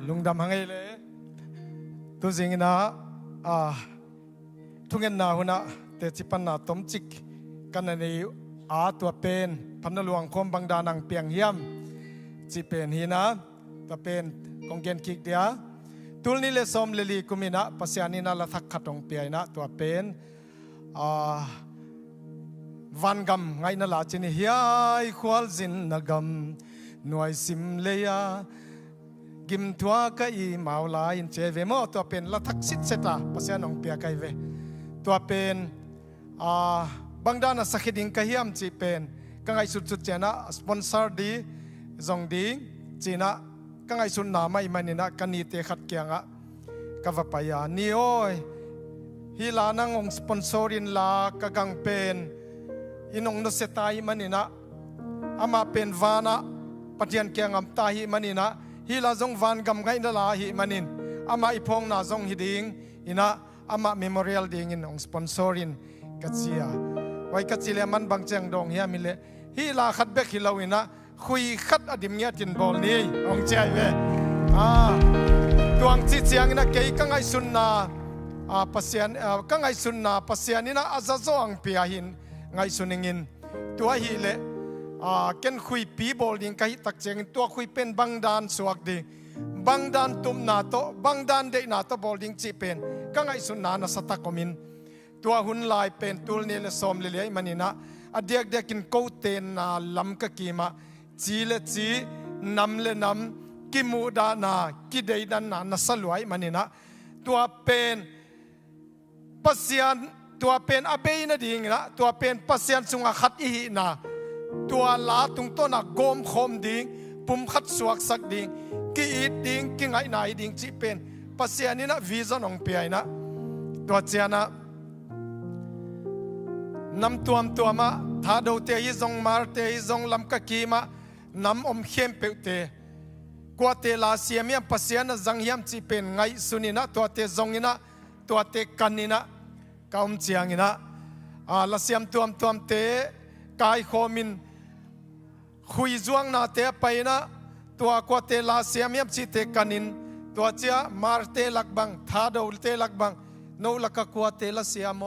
ลุงดำหังไงเลยตัวจริงนะทุกเงินนาหัวนะแต่จิปันนาต้มจิกกันในตัวเป็นพันนหลวงคมบังดานังเปียงเฮียมจีเป็นฮีนะตะเป็นกองเกนคิกเดียตุลนี่เลสอมเลลีกุมินะปัสยานีนะละทักขัดองเปียนะตัวเป็นวันกำไงนั่นละจินี่เฮียควอลจินนักำหน่วยซิมเลียกิมทัวก็อีมาลาอินเจเวโมตัวเป็นละทักสิทธิ์เสตาปัสยานองเปียไกเวตัวเป็นบางด้านสักดิงก็เฮียมจีเป็นกังไอสุดๆเจนะสปอนเซอร์ดีจงดีจีนะกังไอสุนนาไม่มันนี่นะกันนี่เตะขัดเกียงอะกับว่าไปยานี่โอ้ยฮิลานังองสปอนเซอรินลากกังเป็นอินองนเสตายมันนี่นะอามาเป็นวานะปัจจัยเกียงอัมตาหิมันนี่นะฮิลาจงวันกำไงนั่นละหิมันินอามาอีพงนาจงฮิดิงอินะอามาเมโมเรียลดิงอินองสปอนเซอรินกัจเจียไว้กัจเจียมันบางเจงดงเฮียมิเลฮิลาขัดเบกฮิลาวินะคุยขัดอดิมเงียจินบอลนี้องใจเวตัวอังจีเจียงนะเกยกังไอสุนนาปัสยานกังไอสุนนาปัสยานี่นะอาซาโซอังเปียหินไงสุนิงินตัวฮิเลเกันคุยปีบอลดิ้งกันตักเจงตัวคุยเป็นบังดานสวกดีบังดานตุมนาโตบังดานเดนาโตบอลดิ้งจีเป็นกังไอสุนนานะสตักมินตัวหุ่นลายเป็นตุลเนลสอมเลเลียมันนี่นะอเดียกเดียกินโกเตนนาลำกะกีมาจีเลจีนำเลนำกิมูดานากิเดดันนานะสลวยมันนี่นะตัวเป็นปัสยานตัวเป็นอเบยนะดิ่งนะตัวเป็นปัสยานสุงขัดอีหินาตัวลาตุงต้นกโกมคมดิ่งปุ่มขัดสวกสักดิ่งกีอีดดิ่งกิไงไหนดิ่งจีเป็นปัสยานี่นะวีซ่าของเปียนะตัวเจ้านะนำตัวมาถ้าดูเตยจงมาเตยจงลำกะกีมานำอมเข้มเปเตกว่าเตลาเสียมีปัสยานะจังยามจีเป็นไงสุนินะตัวเตจงนินะตัวเตกันนินะกาอมเจียงนินะละเสียมตัวเตกายโคมินคุยจวงนาเตไปนะตัวกว่าเตลาเสียมีจีเตกันนินตัวเจ้ามาเตลักบังถ้าดูเตลักบังโนลักกว่าเตละเสียม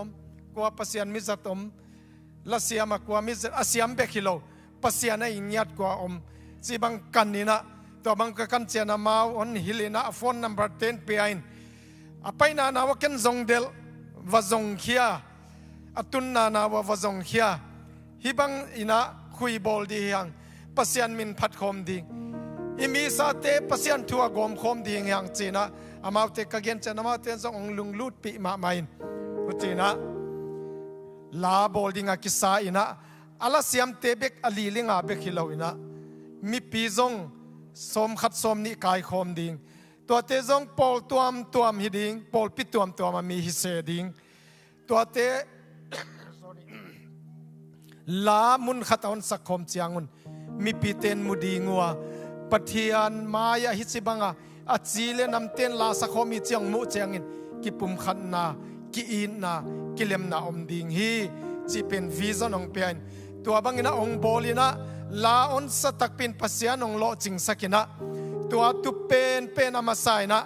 กว่าปัสยานมิจัตอมละเสียมกว่ามิจัตอาเสียมเบกิโลปัสยานอินยัดกว่าจีบังกันนินะตัวบังกันเจนามาอนฮิลินะโฟนนัมเบอร์10เปียนไปนานาว่ากันจงเดลว่าจงเขียตุนนานาว่าจงเขียฮิบังอินะคุยบอลดียังปัสยานมินพัดคมดีอิมีสาเตปัสยานทัวกอมคมดียังจีนะอามาเตกเกนเจนามาเตนจงลุงลูดปีมาไม่พุจีนะลาบอลดีงากิสาอินะอาลาเสียมเตเบกอลีลิงาเบกฮิลาวินะมีปีจงสมขัดสมนิกายคมดิงตัวเตจงปอลตัวมฮิดิงปอลปิตัวมามีฮิเซดิงตัวเตลามุนขัดอันสักคมเจียงุนมีปีเตนมุดีงัวปะเทียนมายาฮิซิบังอาจีเลนำเตนลาสักคมมีเจียงมุเจียงินกิปุ่มขันนากิอินนากิเลมนาอมดิงฮีจีเป็นวีซ่าองเปียนตัวบังอินะองบอลินะลาอนสตักเป็นปัสยานองโลจิงสักินะตัวตุเป็นอามาไซนะ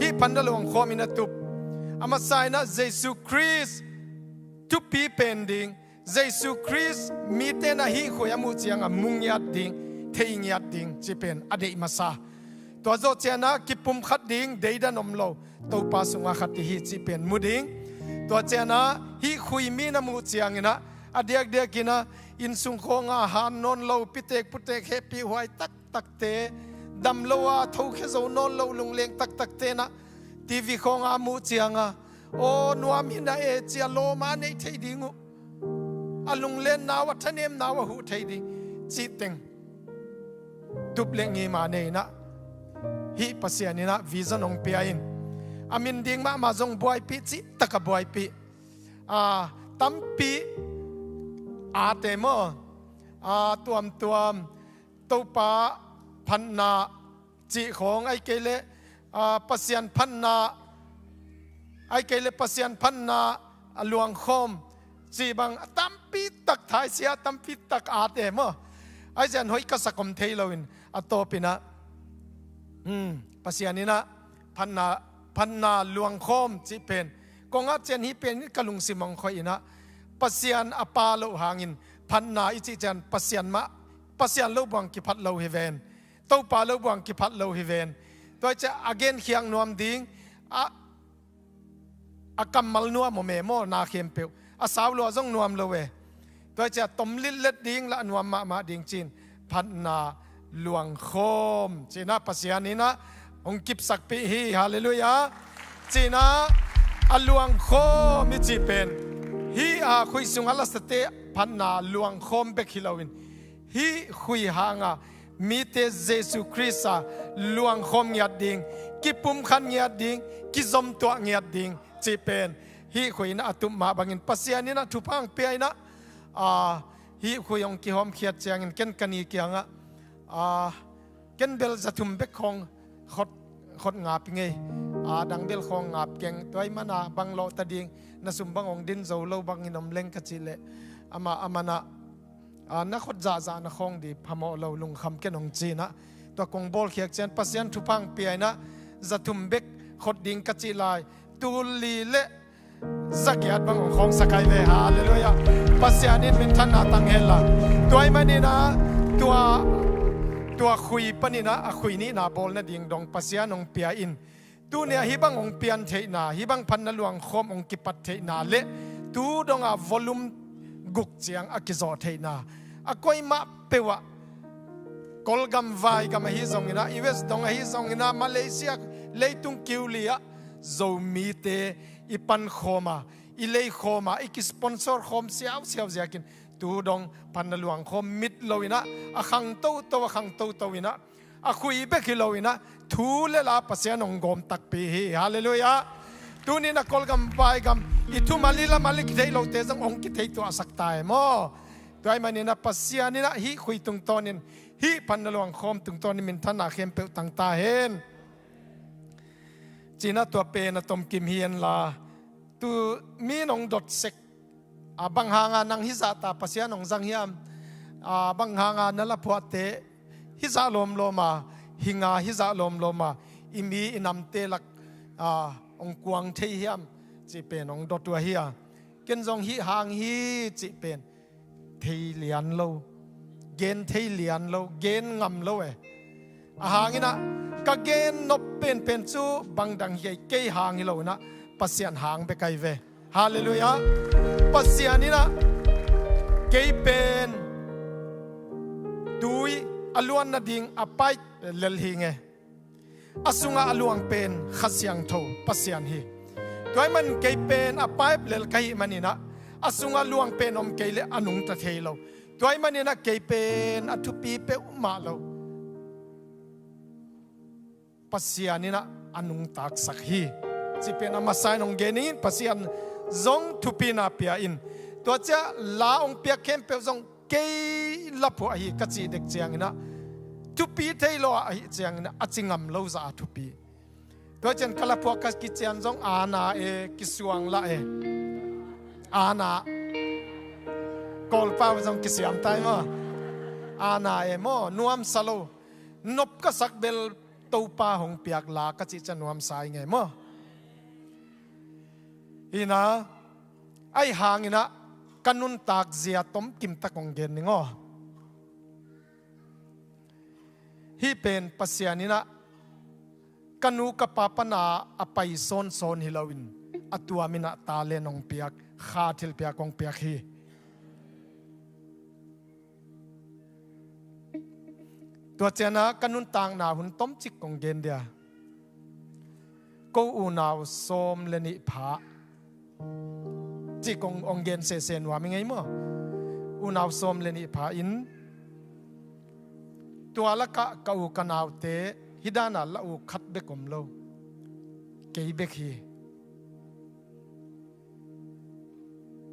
ฮีพันดลวงโคมินะตุอามาไซนะเยซูคริสต์ตุปีเป็นดิงเยซูคริสต์มีเตนะฮีขวยมุจียงมุงยัดดิงเทียดดิงจีเป็นอเดมาซาตัวโจเจนะกิปุมขัดดิงเดดานอมโลตัวปาสุงาขัดฮีจีเป็นมุดิงตัวเจนะฮีคุยมีนะมุจียงนะอเดียกกินะอินสุงโคงอาหารนนโลปิเตกพุเตกเฮปีหวยตักเตดำโลอาทุกเขโซนนโลลุงเลงตักเตนะทีวีโคงอามุจียง โอ้นวมินาเอเจียโลมาในเทดิงอลุงเล่นนาวทะเนมนาวหูเทดิงจีเต็งตุบเลงีมาเนนะฮิปัสยานินะวิจันองเปียอินอามินดิงมาจงบวยปีจิตะกบวยปีตัมปีอาเตมตัวตัวปาพันนาจีของไอเกเลปัสยันพันนาไอเกเลปัสยันพันนาหลวงคมจีบังตัมปีตักไทยเสียตัมปีตักอาเตมไอเจนหอยกษักมเทลวินอโตปินะปัสยันนี่นะพันนาหลวงคมจีเป็นกงอาเจนฮิเป็นนี่กลุงสิมังคอยนะปัสยันอปาโลหางินพันนาอิจิจันปัสยันโลบังกิพัดโลฮิเวนเต้าปาโลบังกิพัดโลฮิเวนตัวจะอเกนเขียงนวมดิ้งกัมมัลนัวโมเมโมนาเข้มเปียวสาวลัวจงนวมโลเวตัวจะตมลิลเล็ดดิ้งละนวมมาดิ้งจีนพันนาหลวงคมจีน่าปัสยันนี่นะองกิบสักปีฮีฮาเลลูยาจีน่าหลวงคมมิจีเป็นฮีคุยสุงอลาสเตพันนาหลวงคมเบคิลาวินฮีคุยหางมีเตเยซูคริสต์หลวงคมเงียดดิ้งกิปุ่มขันเงียดดิ้งกิจอมตัวเงียดดิ้งจีเป็นฮีคุยนะตุมมาบังินปัสยานี่นะทุพังเปียนะฮีคุยองกิหอมเขียดเจียงเกินกันอีกอย่างเกินเบลจะทุ่มเบกของขดงาบไงดังเบลของงาบเก่งตัวมันบังโลตะดิงน่าสุมบังองดินโจโลบังอินอมเล่งกะจิเลอามานะนักขดจ่านักของดีพมอเราลุงคำเก่งองจีนะตัวกงบอลเขียกเจนปัสยันทุพังเปียนะจะทุ่มเบกขดดิงกะจิลายตูลีเลสักยาดบังของสกายเวฮาเลลูยาปัสยานินมินทันนาตังเฮลาตัวมันนี่นะตัวคุยปนินะคุยนี่นาบอลนะดิ่งดงปัสยานองเปียอินตัวเนี่ยฮิบังองเปียนเทนาฮิบังพันนลวงคมองกิปัตเทนาเลตัวดงวอลุ่มกุกเจียงกิจอเทนาก้อยมาเปวะกอลกัมไวกัมฮิซองอินะอีเวสดงฮิซองอินะมาเลเซียเลตุงคิวเลียโจมีเตอีปันโคมาอีเลโคมาอีกิสปอนเซอร์โคมเสียวเสียกินตูดงพันนลวงโคมมิดโลวินะขังโตขังโตวินะคุยเบกิโลวินะทูเลลาปัสยานองกอมตักปีฮีฮาเลลูยาตูนี่นะกอลกัมไวกัมอีทุมาลิละมาลิกิเทโลเตจังองกิเทตัวสักตายมอตัวไอ้มันนี่นะปัสยานี่นะฮีคุยตุงตอนินฮีพันนลวงโคมตุงตอนิมินทันนาเข้มเปตังตาเฮนจีน่าตัวเป็นตมกิมเฮียนลาตัวมีนองดดเซกบังหางานังฮิซาตาปัสยานองจังเฮียมบังหางานั่นละพวดเตฮิซาลมโลมาหิงาฮิซาลมโลมาอิมีอินำเตลักองกวางเทียมจีเป็นองดดตัวเฮียเกณฑ์จงฮิหางฮิจีเป็นเทีเลียนโลเกณฑ์เทีเลียนโลเกณฑ์งำโลหางอินะกะเกณฑ์นบเป็นจูบังดังเฮียเกยหางฮิโลนะปัสยันหางไปไกลเวฮาเลลูยาปัสยันนี่นะเกยเป็นดุยอลวนนาดิงอไปเลลฮิงเงอสุงาอลวงเป็นขัสยังโทปัสยันฮีตัวมันเกยเป็นอไปเลลไกมันนี่นะอสุงาลวงเป็นอมเกยเลอนุงตะเทโลตัวมันนี่นะเกยเป็นอทุปีเปอุมาโลปัสยันนี่นะอนุงตักสักฮีจีเป็นอามาไซนองเกนินปัสยันจงทุปีนาเปียอินตัวจะลาองเปียเข้มเปียจงเกยลับหัวฮีกัจจีเด็กเจียงนะทุปีเทโลอฮีเจียงนะอจิงามโลซาทุปีตัวเจนกลับหัวกัจกิเจียนจงอาณากิสวงละอาณากอลป้าจงกิสยามไตมั้งอาณาโมนวมสโลนบก็สักเบลตัวป้าหงเปียกลากัจจิจะนวมสายไงมั้งอีนะไอหางอีนะกันุนตากเสียต้มกิมตะกงเกนนี่งอฮีเป็นปัสยานี่นะกันูกับปาปนาอไปโซนฮิลาวินอตัวมินะตาเลนองเปียกขาทิลเปียกองเปียกฮีตัวเจนะกันุนต่างนาหุ่นต้มจิกกงเกนเดียกูอูนาวโซมเลนิผา จีกองเกนเซนว่าไม่ไงมั้งอุณาวสมเลนิพาอินตัวละกะกอูกันาวเตฮิดานาละอูขัดเบกอมโลเกยเบกี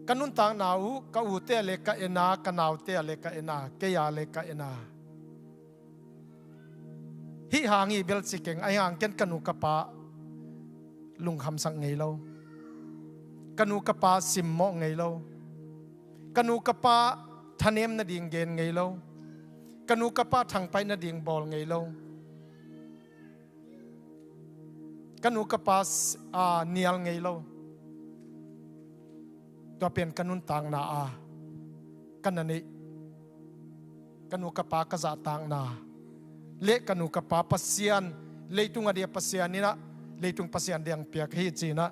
กันนุนต่างนาวกอูเตเลกะเอนากันาวเตเลกะเอนาเกยาเลกะเอนาฮิหางีเบลสิเก่งไอหางเกนกันูกะปะลุงคำสั่งไงเรากันูกะปะสิมโมไงเรากันูกะปะทะเนมนาดิงเกนไงเรากันูกะปะทางไปนาดิงบอลไงเรากันูกะปะเนียลไงเราตัวเป็นกันุนต่างนากันนันนี่กันูกะปะกะจะต่างนาเละกันูกะปะปัสยานเลยตุงอเดียปัสยานนี่นะเลยตุงปัสยานเดียงเปียกให้จีนะ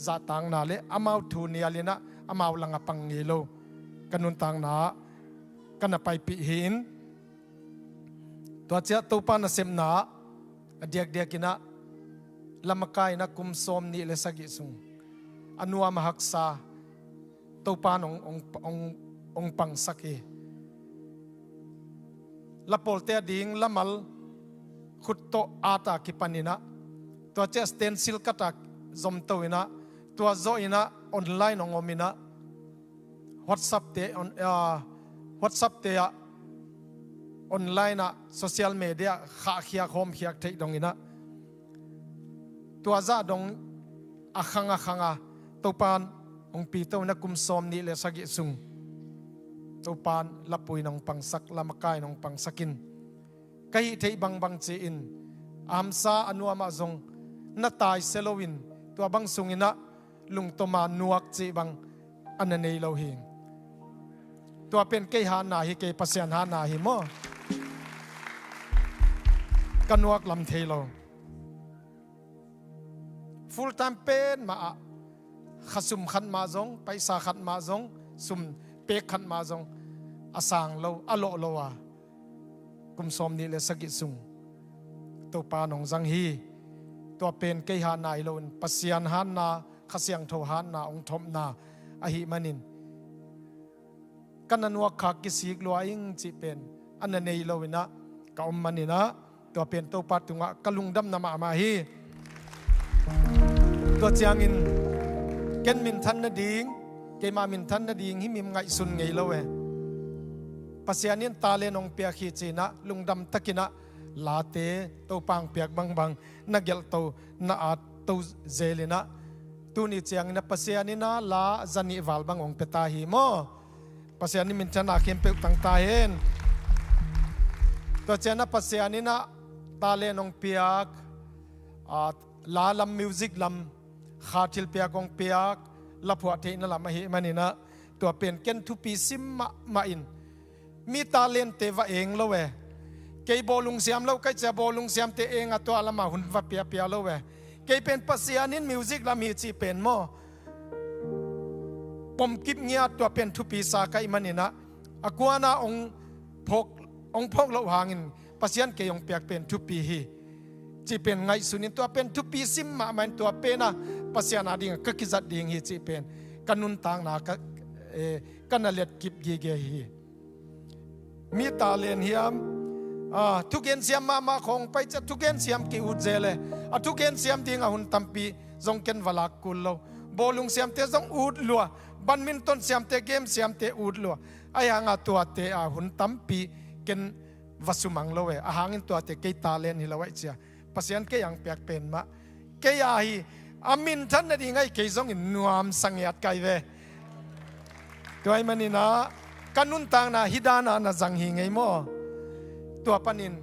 จะต่างนาเละอามาวทูเนียเลยนะอามาวลังปังเงโลกันุนต่างนากันไปปีหินตัวเจ้าตัวปานะเซมนาเดียกินะลำกายนะกุมสมนี่เลสกิสุงอนุามหักษาตัวปานองปังสักละโพลเตดิ่งละมัลขุดโตอาตากิปันินะตัวเจ้าสเตนซิลกัตากจอมตัวนะตัวโจอินะออนไลน์องอมินะWhatsApp เตWhatsApp เตะออนไลน์นะโซเชียลมีเดียขาเขียโฮมเขียเทดงอินะตัวจ้าดงอาขังตัวปานองปีตัวนักกุมสมนี่เลสกิสุงตัวปานละปุยนองปังสักละมกายนองปังสักินกะฮิเทบังจีอินอามซาอนุอามาจงนาตายเซโลวินตัวบังสุงินะลุงตมานัวกจีบังอันนั้นเองเราเห็นตัวเป็นเกยหานาฮิเกยปัสยานหานาฮิโมกันนัวกลำเทโลfull time เป็นมาขสุมขันมาจงไปสาขันมาจงสุมเปกขันมาจงอาสางเราอโลโลวากุมสมนี่เลสกิสุงตัวปานองจังฮีตัวเป็นเกยหานายโลนปัสยานหานาขเสียงโทหานาองทมนาอหิมันินกันนันวคักกิสิกลัวอิงจีเป็นอันนั้นเองเรานะกอมมันนี่นะตัวเป็นตัวปัดตุงะกลุงดำนามาฮีตัวเจียงอินเกนมินทันนาดิงเกมามินทันนาดิงฮิมิมไงสุนไงเลวปัสยานินตาเลนองเปียขีจีนะลุงดำตะกินะลาเตตัวปังเปียกบังนักเกลตัวนาอาตัวเจลินะตัวนี้เจียงนะปัสยานินะลาจันิวัลบังองเปตาฮิโมปัสยานิมินทันอาเข็มเปกตังตาเห็นตัวเจียนะปัสยานินะตาเลนองเปียกลาลัมมิวสิกลัมขาทิลเปียกองเปียกลับหัวเทนละมาเฮมันนี่นะตัวเป็นเกนทุปีซิมมาอินมีตาเลนเตวะเองแล้วเวเกยบอลุงเสียมแล้วก็จะบอลุงเสียมเตเองอะตัวละมาหุ่นวะเปียแล้วเวเกยเป็นปัสยานินมิวสิกลัมฮีจีเป็นโมปมกิบเงียตัวเป็นทุปีสาไกมันนี่นะอากวานาองพกเราหางินปัสยันเกยองเปียกเป็นทุปีฮีจีเป็นไงสุนินตัวเป็นทุปีซิมมามันตัวเป็นนะปัสยานาดิ่งก็กิจัดดิ่งฮีจีเป็นกันนุนต่างนากันนั่นเล็ดกิบเกยฮีมีตาเลนเฮียมทุกเกนเสียมมาของไปจะทุกเกนเสียมกิอุดเจเลทุกเกนเสียมดิ่งหุ่นตัมปีจงเกนวลากุลโลบอลุงเสียมเตจงอุดลัวบันมินตันเสียมเตเกมเสียมเตอุดลัวไอ้หางตัวเตหุ่นตัมปีเกนวัสุมังโลเวหางตัวเตเกยตาเลนฮิลาไว้เจียปัสยันเกยังเปียกเป็นมาเกยาฮีอามินท่านนั่นยังไงเกยจงอินนวมสังยัดไกเวตัวไอ้มันนี่นะกันนุนต่างนะฮิดานานะจังหิงไงโมตัวปนิน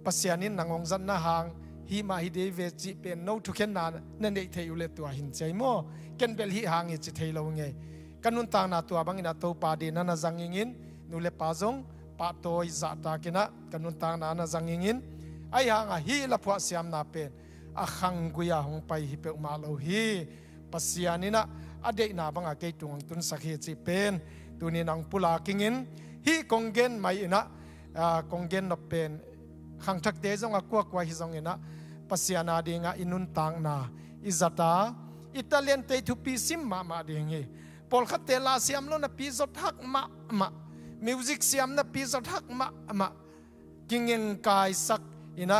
ปัสยานินนางองจันนะหางฮิมาฮิเดเวจิเป็นโนทุกเข็นนานั่นเองเทอยู่เลยตัวหินใจโมเกันเบลฮิหางอิจิเทเราไงกันนุนต่างนะตัวบางอินะตัวปาดีนั่นนะจังหิงนูเลปาจงปาโตอิจัตากินะกันนุนต่างนะจังหิงไอ้หางฮีละพวกเสียมนาเป็นอาขังกุยาหงไปฮิเปอมาโลฮีปัสยานินะอเดนาบังอาเกตุงตุนสักเฮจิเป็นตัวนี้นางปุลากิงินฮีกงเกนไม่นะกงเกนนับเป็นขังทักเตจงอากวกว่าฮิจงเนะปัสยานาดีงาอินุนตังนาอิจัตา อิตาเลียนเตทุปีซิมมาดีงี้ปอลคัตเตลาเซียมโลนะปีสดทักมามิวสิกเซียมนะปีสดทักมากิงเงินกายสักอินะ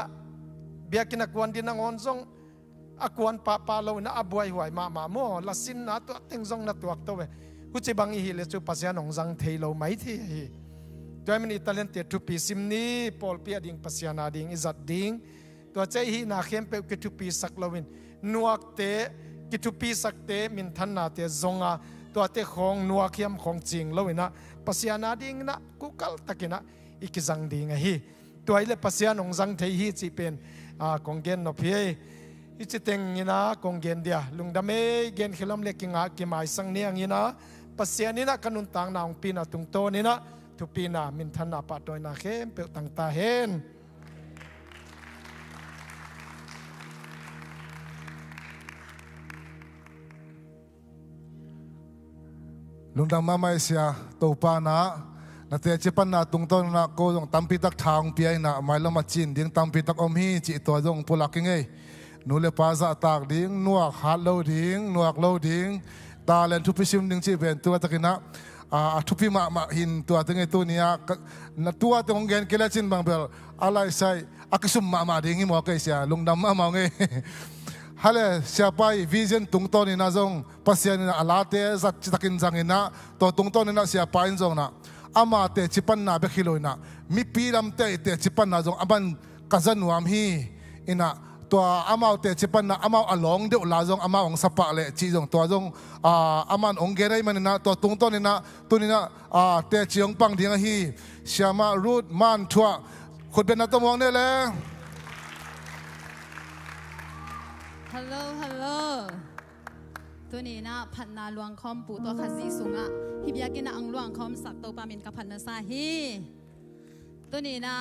เบียกินักวันดินังอนซงอากวนปาโลนะอบวยหวยมาโมลาสินนะตัวเต็งซงนะตัวตัวเวหุจิบังอีเลจูปัสยานองจังเทโลไม่ที่ตัวมันอิตาเลียนเตทุปีซิมนี้ปอลเปียดิงปัสยานาดิงอิจัดดิงตัวใจฮีนาเข้มเปกิทุปีสักโลวินนัวเตกิทุปีสักเตมินทันนาเตซงอาตัวเตของนัวเข้มของจริงโลวินะปัสยานาดิงนะกุกัลตะกินะอีกจังดิงฮีตัวไอ้ปัสยานองจังเทฮีจีเป็นกงเกนนพีอิจิเตงยินะกงเกนเดียลุงดำเมเกนขิลมเล็กกิงอากิมายสังเนียงยินะปัสยานินะกันุนต่างนาองปีนาตุงโตนี่นะทุปีนามินทันนาปัดโดยนาเข้มเปลตังตาเห็นลุงดำมาไม่เสียตัวปานะนาเตจิปันนาตุงต้นนาโกดงตั้มพิทักทางเปียนะไม่ละมาจินดิ้งตั้มพิทักอมฮีจิตัวดงปุลักยังไงนูเลปาซาตากดิ้งนัวฮัดโลดิ้งนัวโลดิ้งตาเลนทุพิชิมดิ้งจีเป็นตัวตะกินะทุพิมาหินตัวตั้งไงตัวนี้นะตัวตรงเงินเกล้าจินบางเบลอะไรใส่อากิสุมมาดิ้งหิมอกัยเสียลุงดำมาไงฮัลโหลเสียไปวิชั่นตุงต้นนี่นะจงปัสยานี่นะอาลาเตสัจตะกินจังนี่นะตัวตุงต้นนี่นะเสียไปจงนะอามาเตจิปันนาเบคิโลนะมีปีลำเตจิปันนาจงอามันกัจนวามฮีอินะตัวอามาเตจิปันนาอามาอลองเดียวลาจงอามาองสปะเลจีจงตัวจงอามันองเกเรมันนะตัวตุงต้นนี่นะตัวนี้นะเตจิองปังดิ้งฮีเสียมารูดมันทัวคนเป็นนักตมองเนี่ยเลย ฮัลโหลตัวนี้นะพันนาลวงคอมปูตัวขัดสีสูงอ่ะฮิบยากินอังลวงคอมสักตัวปามินกับพันนาซาฮีตัวนี้นะ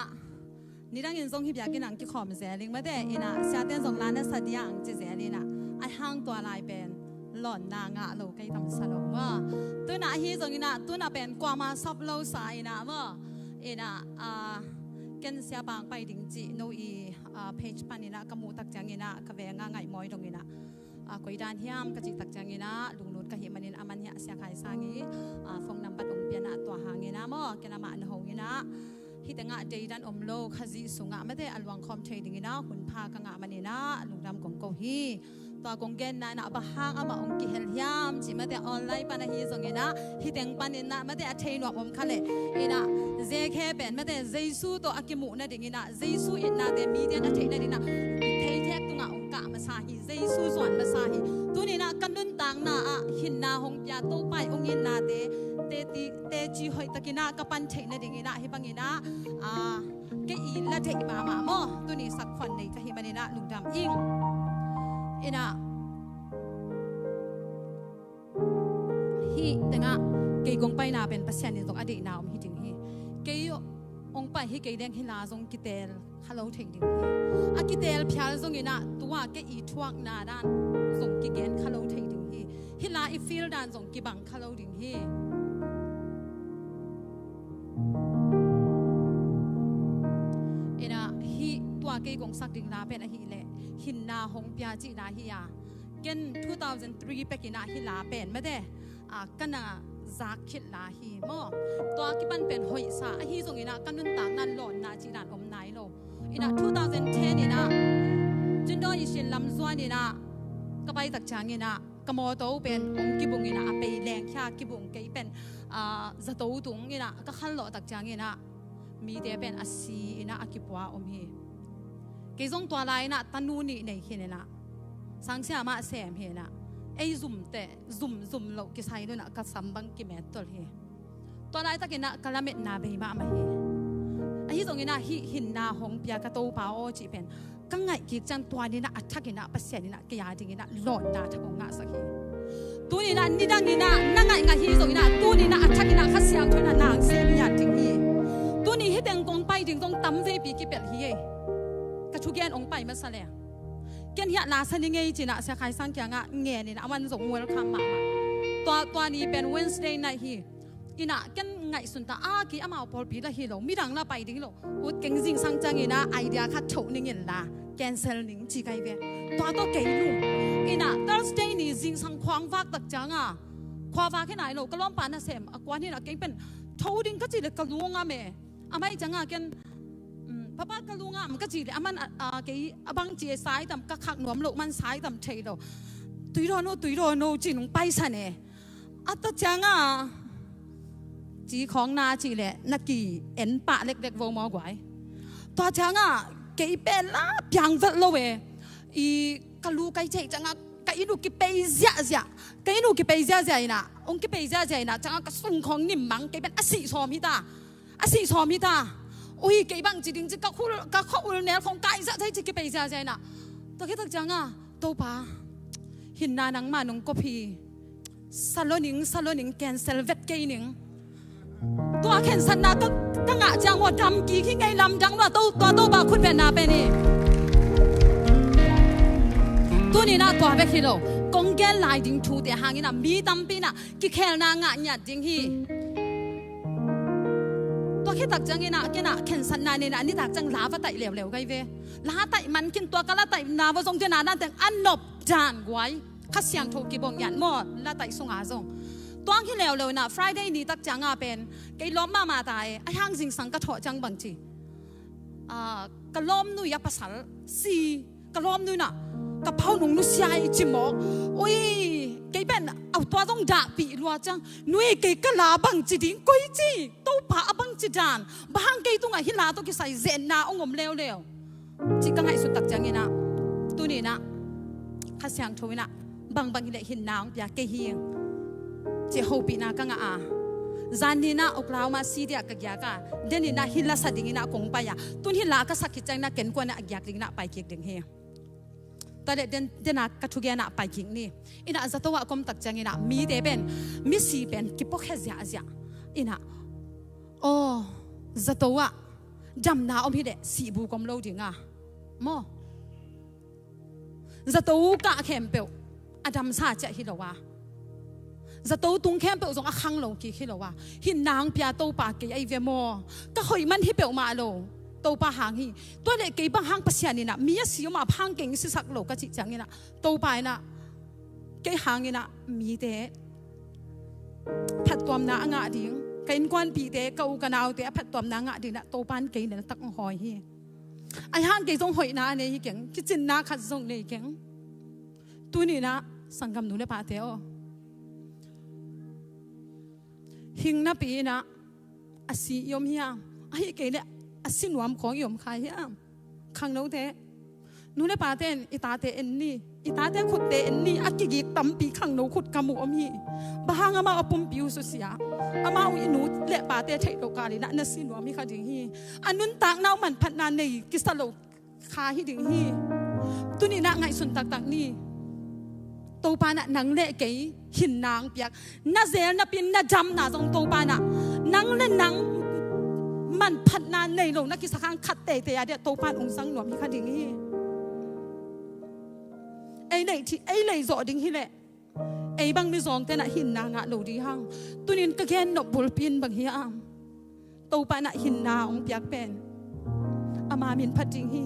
นี่ดังยินทรงฮิบยากินอังกิขอมเสียลิงไม่ได้อินะเสียเต้นส่งร้านนั้นสัตยังจะเสียลินะไอห้างตัวลายเป็นหล่อนนางะโลกไกตังสลงว่าตัวน่ะฮีทรงอินะตัวน่ะเป็นกว่ามาซับโลสายนะว่าอินะกันเสียบางไปดิ่งจีโนอีเพจปันนี่นะกมูตักจังนี่นะกะเวงง่ายมอยตรงนี้นะกวยดานเฮียมกะจิตักจังนี่นะลุงนุดกะเฮมันนี่อามันเฮียเสียขายสร้างนี้ฟงนำบัดองเปียนะตัวหางนี่นะมอกันมาอันหงนี่นะฮิตงะเดดันอมโลขจิสุงะไม่ได้อลวังคอมเทดิ่งนี่นะหุ่นพากงะมันนี่นะลุงดำกงโกฮีตัวกงเกนนะบะหางอามาองกิเฮลยามจิไม่ได้ออนไลน์ปันฮีส่งนะฮิตงปันนี่นะไม่ได้อัฐยนวกอมคันเลยอีนะเจแค่เป็นไม่ได้เจสูตัวอากิมุนะดิ่งนะเจสูอินนะเดมีเดียนอัฐยนะดิ่งนะเทแทกตัวงะองกะมาสาฮีเจสูส่วนมาสาฮีตัวนี้นะกันดุนต่างนะหินนาหงยาโตไปองยินนาเตจีหอยตะกินะกับปันเทนะดิ่งนะฮิบังนะแกอีละเทมาโมตัวนี้สักคนในกะฮิบันนะลุงดำอิงอินะฮีแต่งะเกยกงไปนาเป็นปัสยานิตรงอดีตนาวมีถึงฮีเกยองไปฮีเกยแดงฮิลาจงกิเตลฮัลโหลถึงถึงฮีอากิเตลพิอาจงอินะตัวเกยทวกนาดานจงกิเกนฮัลโหลถึงถึงฮีฮิลาอีฟิลดานจงกิบังฮัลโหลถึงฮีอินะฮีตัวเกยกงสักดึงนาเป็นอฮีเลหินนาหงพิอาจินาฮียาเกน2003เป็กินาฮิลาเป็นไม่ได้กันน่ะจากคิดลาฮีมอตัวกิบันเป็นหอยสาฮีส่งอินะกันนุ่นต่างนั่นหล่นนาจีนานอมไนโลอินะ2010นี่นะจุนดอยชินลำซวนนี่นะก็ไปตักจางนี่นะกมอโตเป็นองกิบุงนี่นะไปแรงชากิบุงเกยเป็นจะโตตุงนี่นะก็ขันหล่อตักจางนี่นะมีเดียเป็นอาศีนะอากิปัวอมฮีเกยส่งตัวลายนะตันนูนี่ในเขนนะสังเสียมาเสียมเฮนะไอ้ซุ่มเตะซุ่มเรากิใช้ด้วยนะกับสัมบังกิเมตตัวเฮตัวไหนตะกินะกะละเม็ดนาเบมาเฮไอ้ที่ตรงนี้นะหินนาหงเปียกระโตปาโอจีเป็นกังไงกิจันตัวนี้นะอัฐกินะปัสเสียนี่นะกิยาจิงนะหลอนนาทงงะสักเฮตัวนี้นะนี่ดังนี่นะนั่งไงงะฮีตรงนี้นะตัวนี้นะอัฐกินะขัดเสียงทุนนางเสียงยาจิงเฮตัวนี้ให้เต็งกงไปจิงตรงตั้มเจปีกิเปลเฮกระชุกแกนองไปมาซะแล้วเกี่ยนเหี้ยลาสันยังไงจีน่ะเสียขายสังเกียงะเงี้ยนี่นะวันส่งมวยแล้วคำมาตัวนี้เป็น Wednesday night ฮีอีน่ะเกี่ยนไงสุนตาอากีอามาเอาพอลปีละฮีโลมีดังละไปดิ้งโลอุดเก่งจริงสังจังอีน่ะไอเดียคัดโฉนิ่งเงินละ cancel ning chi kai ve to ke lu ina Thursday ni jing sang khwang vak tak changa khwa va ke nai lo kalom pa na sem akwan ni na ke pen thoding ka chi le kalunga me amai changa ken papa kalunga am ka chi le aman ke abang chi sai tam ka khak nuam lo man sai tam thei lo tui ro no chi nung pai sa ne at changaจีของนาจีแหละนักกี่เอ็นปะเล็กๆวงมอไว้ตัวจังอ่ะเกี่ยเป็นละเพียงวัดโลเวอีกลูกไก่เจ๊จังอ่ะไก่ลูกกี่ไปเสียไก่ลูกกี่ไปเสียนะองค์กี่ไปเสียนะจังอ่ะก็ส่งของนิ่มมังไก่เป็นอาศิชอมิตาโอ้ยไก่บางจีดิงจีก็คู่เนี่ยของไก่จะใช้จีกี่ไปเสียนะตัวกี่ตัวจังอ่ะตัวป้าหินนานังมาหนงก็พีซาโลนิงแกนเซลเวตเกนิงตัวเข็นสันนาก็งะจังว่าดำกี่ขี้ไงลำจังว่าตัวบาคุณเป็นนาเป็นนี่ตัวนี้นะตัวเบคิโลกงแกนลายดิ้งทูเดียหางนะมีดำปีนะกี่แค่นางะหยัดดิ้งฮีตัวแค่ตักจังนะแกนะเข็นสันนาเนี่ยนะนี่ตักจังลาว่าไตเหลวไงเวลาไตมันกินตัวก็ลาไตนาว่าทรงเจนานั่นแต่อันนบจานไว้ข้าเสียงถูกกี่บงหยันหมดลาไตทรงอาทรงตัวที่แล้วนะ Friday นี้ตักจังเป็นไก่ล้อมมาตายไอ้ห้างสิงสังกะถอจังบางทีกะล้อมนู่ยภาษาสีกะล้อมนู่น่ะกะเพราหนุ่มนู่ใหญ่จิ๋มโอ้ยไก่เป็นเอาตัวต้องด่าปีรัวจังนู่ยไก่กะลาบางจีดิ้งกุยจีตู้ผาบางจีจานบางไก่ตรงไหนฮิลาตัวกี่ใส่เจนนาองมเลวจีกังไห้สุดตักจังนะตัวนี้นะข้าเสียงโทยนะบางฮิเลหินน้ำอยากเกี่ยงเจ้าปีน่ากังอาจานนี้นะอกลาวมาซีเดียกยากาเดนี่นะฮิลาสดิ่งนะคงไปอะตุนฮิลาก็สักกิจจังนะเกินกว่านะอยากดิ่งนะไปเกี่ยงเฮียแต่เดนนะกัทุกอย่างนะไปเกี่ยงนี่อินะจะตัวกรมตักจังนะมีเดเป็นมีสีเป็นกิปโอเคเสียอินะโอ้จะตัวจำนาอมฮิเดสีบุกรมโลดิ่งอ่ะโมจะตัวกะเข้มเปลอดัมซาจะฮิโลวาจะโตตุงแคมเปิลส่งข้างลงกี่คิโลวะหินนางพิอาโตปากกี่ไอเวโมก็หอยมันที่เปิลมาโลโตปาหางฮีตัวเด็กกี่บางหางปัสยานี่นะมีสิวมาพังเก่งสิสักโลก็จิจังนี่นะโตไปนะกี่หางนี่นะมีเดผัดตัวน้างะดิ่งกินกวนปีเดเกากันเอาเดผัดตัวน้างะดิ่งนะโตปานเก่งเนี่ยตักหอยฮีไอหางเก่งส่งหอยนาเนี่ยเก่งคิดจินนาขัดส่งเนี่ยเก่งตัวนี้นะสังคมหนูเนี่ยปาเตอหิงนับปีนะอาศิยมเฮียไอ้เกลี่ยอาศินวมของยมใครเฮียขังโน้เตนู่นเลยป่าเต้นอิตาเตเอ็นนี่อิตาเตขุดเตเอ็นนี่อักกิตั้มปีขังโน้ขุดกำมุอมีบางอามาอปุ่มปิวสุเสียอามาอินูเละป่าเตเทโลกาลีนะนัสินวมมีขาดิ่งฮีอันนู้นตากน้ามันพันนานในกิสโลคาฮิดิ่งฮีตุนี่นะไงสุนตักนี่ตัวปานะนังเละกี่หินนางเปียกน่าเสียน่าเป็นน่าจำน่าตรงตัวปานะนังเล่นนังมันพัดนานในโลกนักกิจการขัดเตะเดียตัวปานองสังหนวมที่ขัดดิ่งฮีไอ้ไหนที่ไอ้ไหนจอดิ่งฮีแหละไอ้บางมีจองแต่น่ะหินนางอะโลดีห้างตัวนี้ก็แค่นบบุลปินบางฮีอ่ะตัวปานะหินนางเปียกเป็นอามามินพัดจิงฮี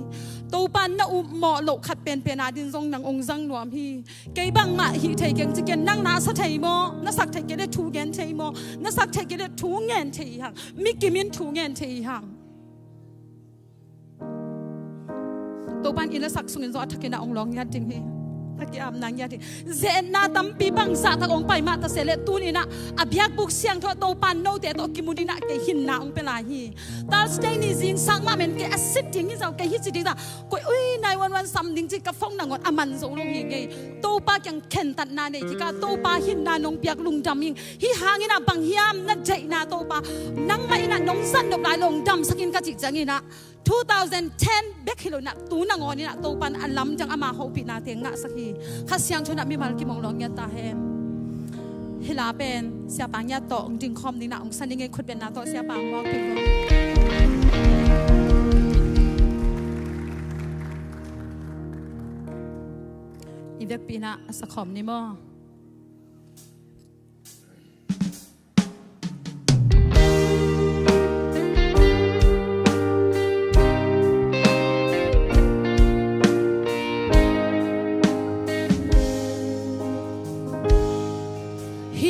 ตัวปันน่ะอุหมอโลขัดเป็นอาดินทรงนางองซังหนวมฮีเกยบังมาฮีไทยเก่งจะเก่งนั่งนาสะไทยโมนักสักไทยเก่งได้ทูเงินไทยโมนักสักไทยเก่งได้ทูเงินไทยหังมิกิมินทูเงินไทยหังตัวปันอินละสักสุงินซอทักกินองลองยัดจิงฮีทักกิอามนางยัดเจนนาตั้มปีบังสาทักองไปมาตะเสเลตูนี่นะอภิยักบุกเสียงทอตัวปันโนเตตัวกิมุดินะเกหินนาองเปลาฮีตาสเตนี่จิงสังมาเมนเกอสิจิงนี่เจ้าเกฮิจิดิตาก็อุ้ยนายวันซ้ำดิงจิกะฟงนางอดอามันโซลงยิงเกตัวปายังเข็นตัดนาเนกิกาตัวปาหินนานงเปียกลุงดำยิงฮิหางินะบังฮิยามนัดใจนาตัวปานังไม่นะนงสันดอกลายลงดำสกินกะจิจังนี่นะ2010 เบกฮิโลนะตูนางอนี่นะตัวปันอันล้ำจังอามาเขาปินาเตียงะสักทีข้าเสียงชนะมีมาลกิมองลองยันตาเฮฮิลาเป็นเสียปังยัดโตองจิงคอมนี่นะองสันยังไงขุดเป็นนาโตเสียปังว่าเป็นอีเด็กปีน่ะสักคอมนี่มั้ง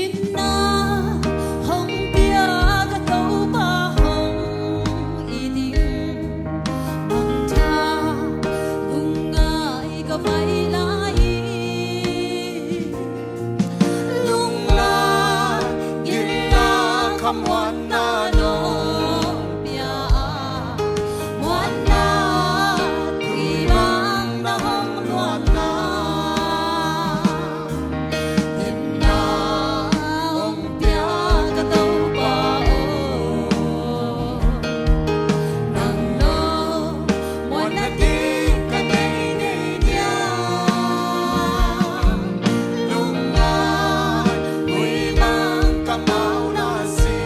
in na hong pia ka tàu ba hong y ding bang tha lung ngai ka vai lai lung la gin na kham wan na no pia wan na tui bang na hong luan na in na hong pia ka tàu ba nang lo wan na ti ka nei nei dia lung la hui mang ka mau na si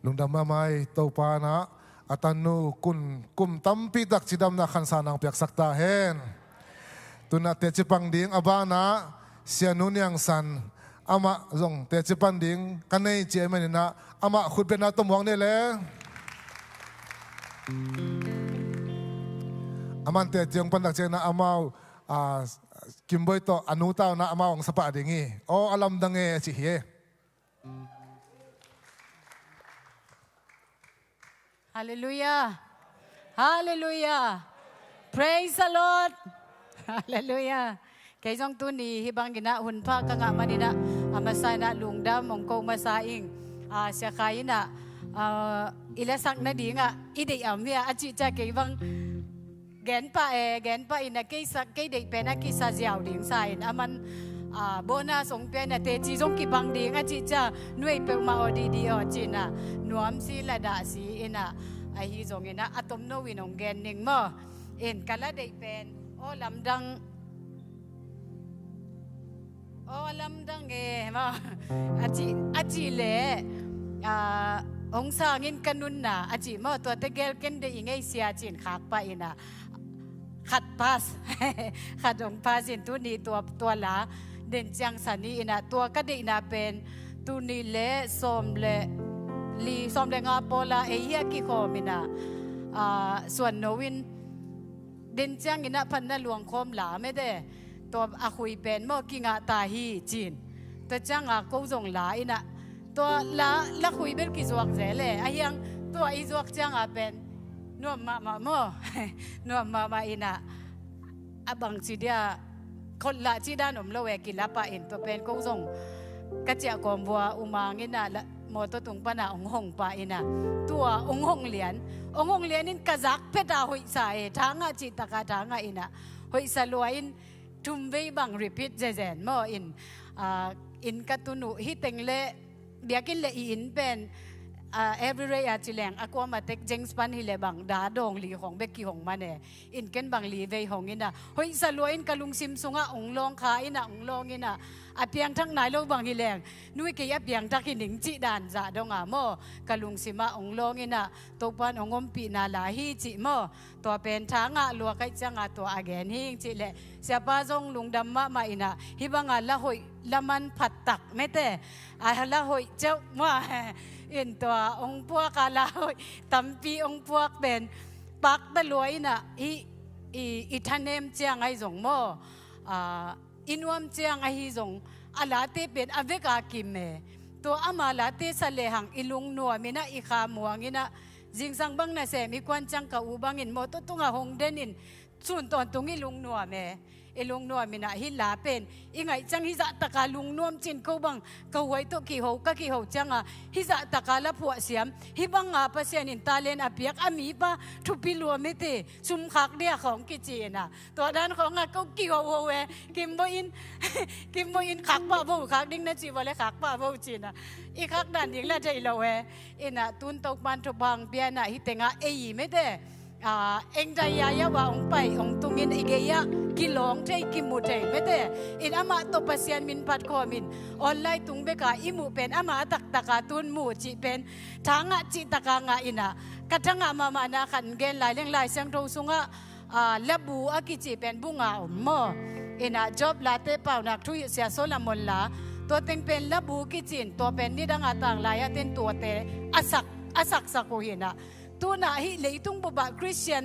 ลุงดำมาไม่เต้าปานะอาตันนูกุมตั้มปีดักจิดำนะขันสานังเปียกสักตาเฮนตุนัดเตจิปังดิ่งอบานะเสียนุนยังสันอามาจงเตจิปังดิ่งกันในเจมันนะอามาขุดเป็นนาตมวงนี่แหละอามันเตจิงปันดักเจนะอามากิมบอยโตอนุตาวนะอามาองสปะดิ่งีโออลัมดังเอจิเฮHallelujah. Hallelujah. Praise the Lord. Hallelujah. Kay jong tu ni hibang gina hunpa ka nga manina amasay na lungda mong ko masaing siya kaya na ilasak na di nga ide amya achi cha kay bang gen pa ina kay de pena kay sa jiao ding sain aman bona song pe na te chi jong ki bang ding achi cha nuai pe ma odi di o china nuam si la da si ina ai hi jong ina atom no winong gen ning mo in kala de pen o lamdang ma achi le ong sangin kanun na achi mo to te gel ken de ingay sia chin khak pa ina khat pas khat ong pasin tu niตัวla den chang sani ina ตัวก็ได้นาเป็นตุนีเลสมเลลีสมเลงาโปลาเอียกิโคมินาส่วนโนวินเด่นจังอินะพันนาหลวงคมหลาไม่ได้ตัวอาคุยเป็นโมกิงาตาฮีจีนตัวจังอากูจงหลาอินะตัวละคุยเป็นกิจวัตรเจเลอายังตัวอีจวักจังอาเป็นนวมมาโมนวมมาอินะบังจีเดียคนละจีด้านอมละเวกิลาปะอินตัวเป็นกูจงกระเจียกอมบัวอุมางินะละโมตัวตุงปนาองหงปะอินะตัวองหงเหรียญนินกะจักเพดาหอยสายทางอาจิตตะกาทางอินะหอยสลวยอินทุมเวบังรีพิทเจเจนโมอินกะตุนุฮิเต็งเลเบียกินเลอินเป็นevery อาจิแรงอากวมาเต็กเจงสปันฮิเลบังดาดงลีของเบกกี้ของมันเนอินเกันบังลีเวของอินะหอยสลวยอินกะลุงซิมซุงะองลองขาอินะองลองอินะอาเปียงทั้งนายโลบังฮิแรงนุ้ยเกียบเปียงทักหินิงจิดานจ่าดงอาโมกะลุงซิมาองลองอินะตัวปันองอมปีนาลาฮีจิโมตัวเป็นทางะลัวไกจังะตัวอาแกนฮิงจิเลเสียป้าจงลุงดำมาอินะฮิบังอาละหอยละมันผัดตักไม่แต่ละหอยเจ้าว่าอินตัวองพวกละหอยตัมปีองพวกเป็นปักตะลวยนะอีทันเนมเจียงไอจงโมอินวมเจียงไอฮิจงอาลาเตเป็นอเวกากิมเมตัวอามาลาเตสเลหังอิลุงนัวมินะอีขามัวงินะจิงสังบังนะเสมีควันจังกะอูบังอินโมตุตุงะหงเดนินสุนตอนตุงอิลุงนัวเมอิลุงนัวมินะฮิลาเป็นอิงไงจังฮิจะตะกาลุงนัวมจินเขาบังเขาไว้ตัวกี่หกกี่หกจังอ่ะฮิจะตะกาละผัวเสียมฮิบังอาปะเสียนินตาเลนอเปียกอามีปะทุปิลัวไม่เตชุมคักเดียของกิจีน่ะตัวด้านของอ่ะเขากี่หัวเวกิมโบอินคักปะโบคักดิ้งนะจีวะเลยคักปะโบจีน่ะอีคักด้านดิ้งละใจเราเวอิน่ะตุนตกมันทุบังเปียน่ะฮิเตงอ่ะเอยี่ไม่เตเองใจยายว่าองไปองตุงินอีเกียกิลองใจกิมูใจไม่ได้อินอามาตบปัสยานมินพัดคอมินออนไลน์ตุงเบกาอิมูเป็นอามาตักตะกาตุนมูจีเป็นทางะจิตะกางะอินะกระทั่งอามามานาขันเกนลายเลี้ยงลายเสียงโทสุงะละบูอากิจิเป็นบุงาอมโมอินะจอบลาเตเป่านักทุยเสียโซลามอนลาตัวเต็งเป็นละบูกิจินตัวเป็นนิดังอาต่างลายเต็นตัวเตอสักสักโคหินะตัวน่ะฮิเลยตุงบบะคริสเตียน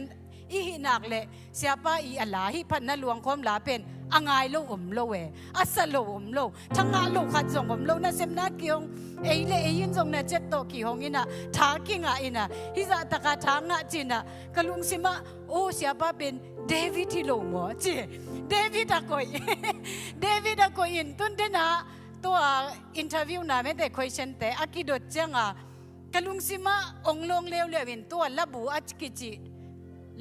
อีหินักเลยเสียป้าอีอัลลาฮิพันนั่นหลวงคมลาเป็นอ่างไงโลโลเวอัสโลโลทั้งงานโลขัดส่งโลน่ะเซมนักกิองเอเลเอยินส่งน่ะเจ็ดโตกี่หงอินะทากิงอ่ะอินะฮิจะตะกาทางอ่ะจินะกะลุงซิมาโอเสียป้าเป็นเดวิดที่โลมัวจีเดวิดอะโกอินตุนเดนะตัวอินเทอร์วิวน่ะไม่ได้คุยเช่นแต่อากิดจังอ่ะกะลุงซิมาองลงเลววินตัวละบูอัจกิจิ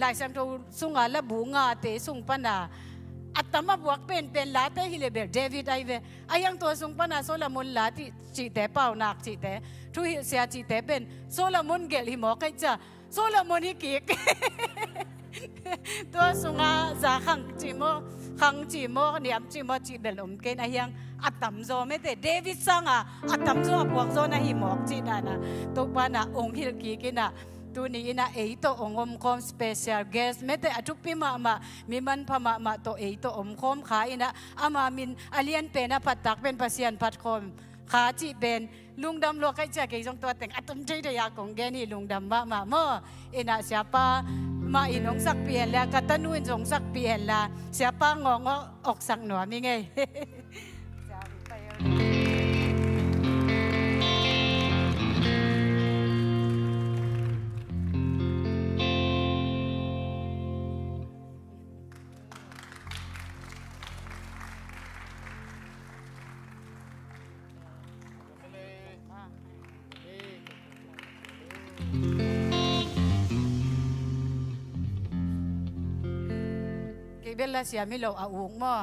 ลายสังโตสุงาละบูงาเตสุงปนาอัตมาบวกเป็นลาเตฮิเลเบเดวิดไอเวอายังตัวสุงปนาโซลามุนลาที่จีเตเป่านักจีเตทุยเสียจีเตเป็นโซลามุนเกลิหมอใครจะโซลามุนฮิกิกตัวสุงาจาขังจิโม ขังจีโมกเนี่ยจีโมจีเบลอมเกนไอยังอัตตมโซไม่แต่เดวิดซังอ่ะอัตตมโซพวกโซนะหิมอกจีน่ะนะตุกปานะองค์ฮิลกีกินะตัวนี้นะเอโตองอมคอมสเปเชียลเกสไม่แต่อจุปิมามีมันพมาโตเอโตอมคอมขาอินะอามามินอเลียนเป็นปัตตักเป็นปัสยันปัดคอมขาจีเป็นลุงดำโลกไอเจ้าเกี่ยงตัวแต่งอัตมใจเดียกงเกนี่ลุงดำมาเมื่ออินะเสียป้ามาอินงสักเปลี่ยนแล้วกัตนุนสงสักเปลี่ยนละเสียป้างงออกสักหน่อยมีไงเบลล่าเสียไม่เราเอาวงมั่ว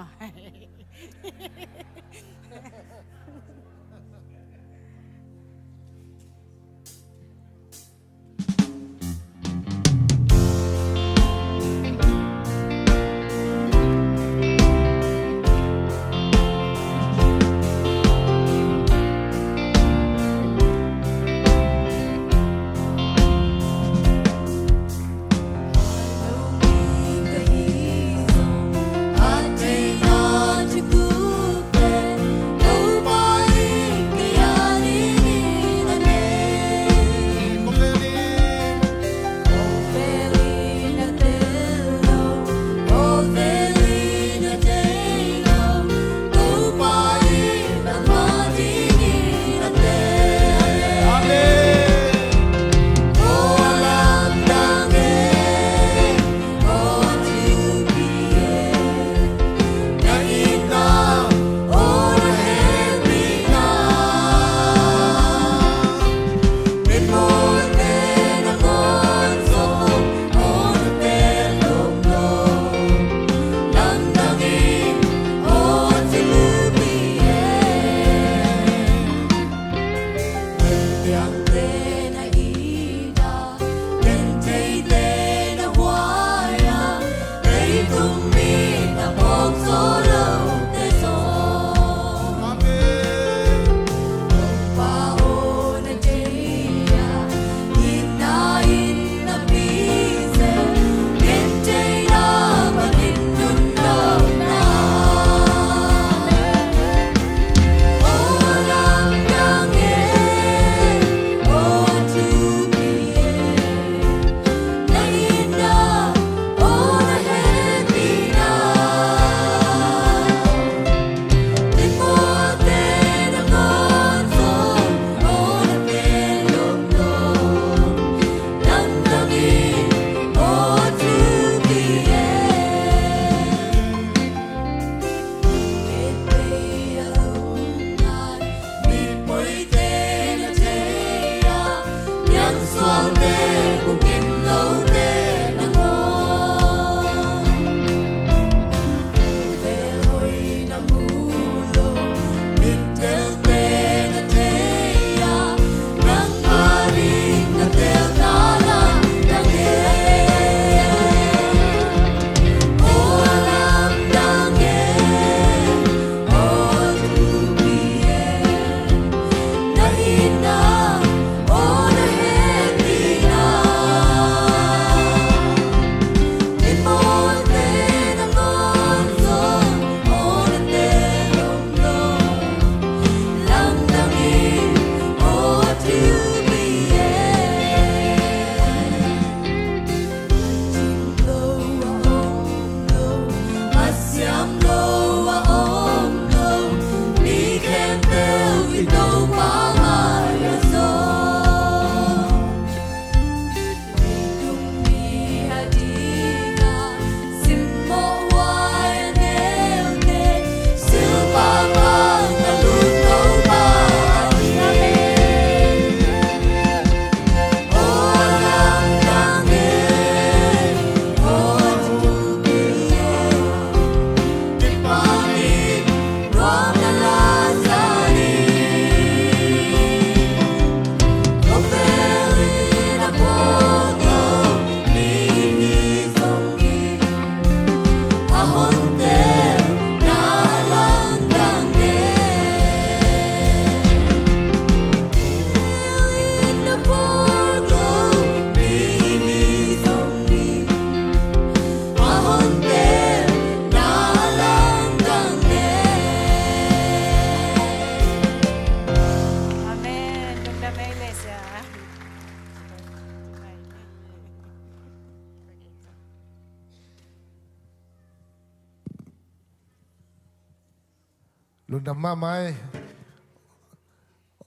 ลุนดำมาไหม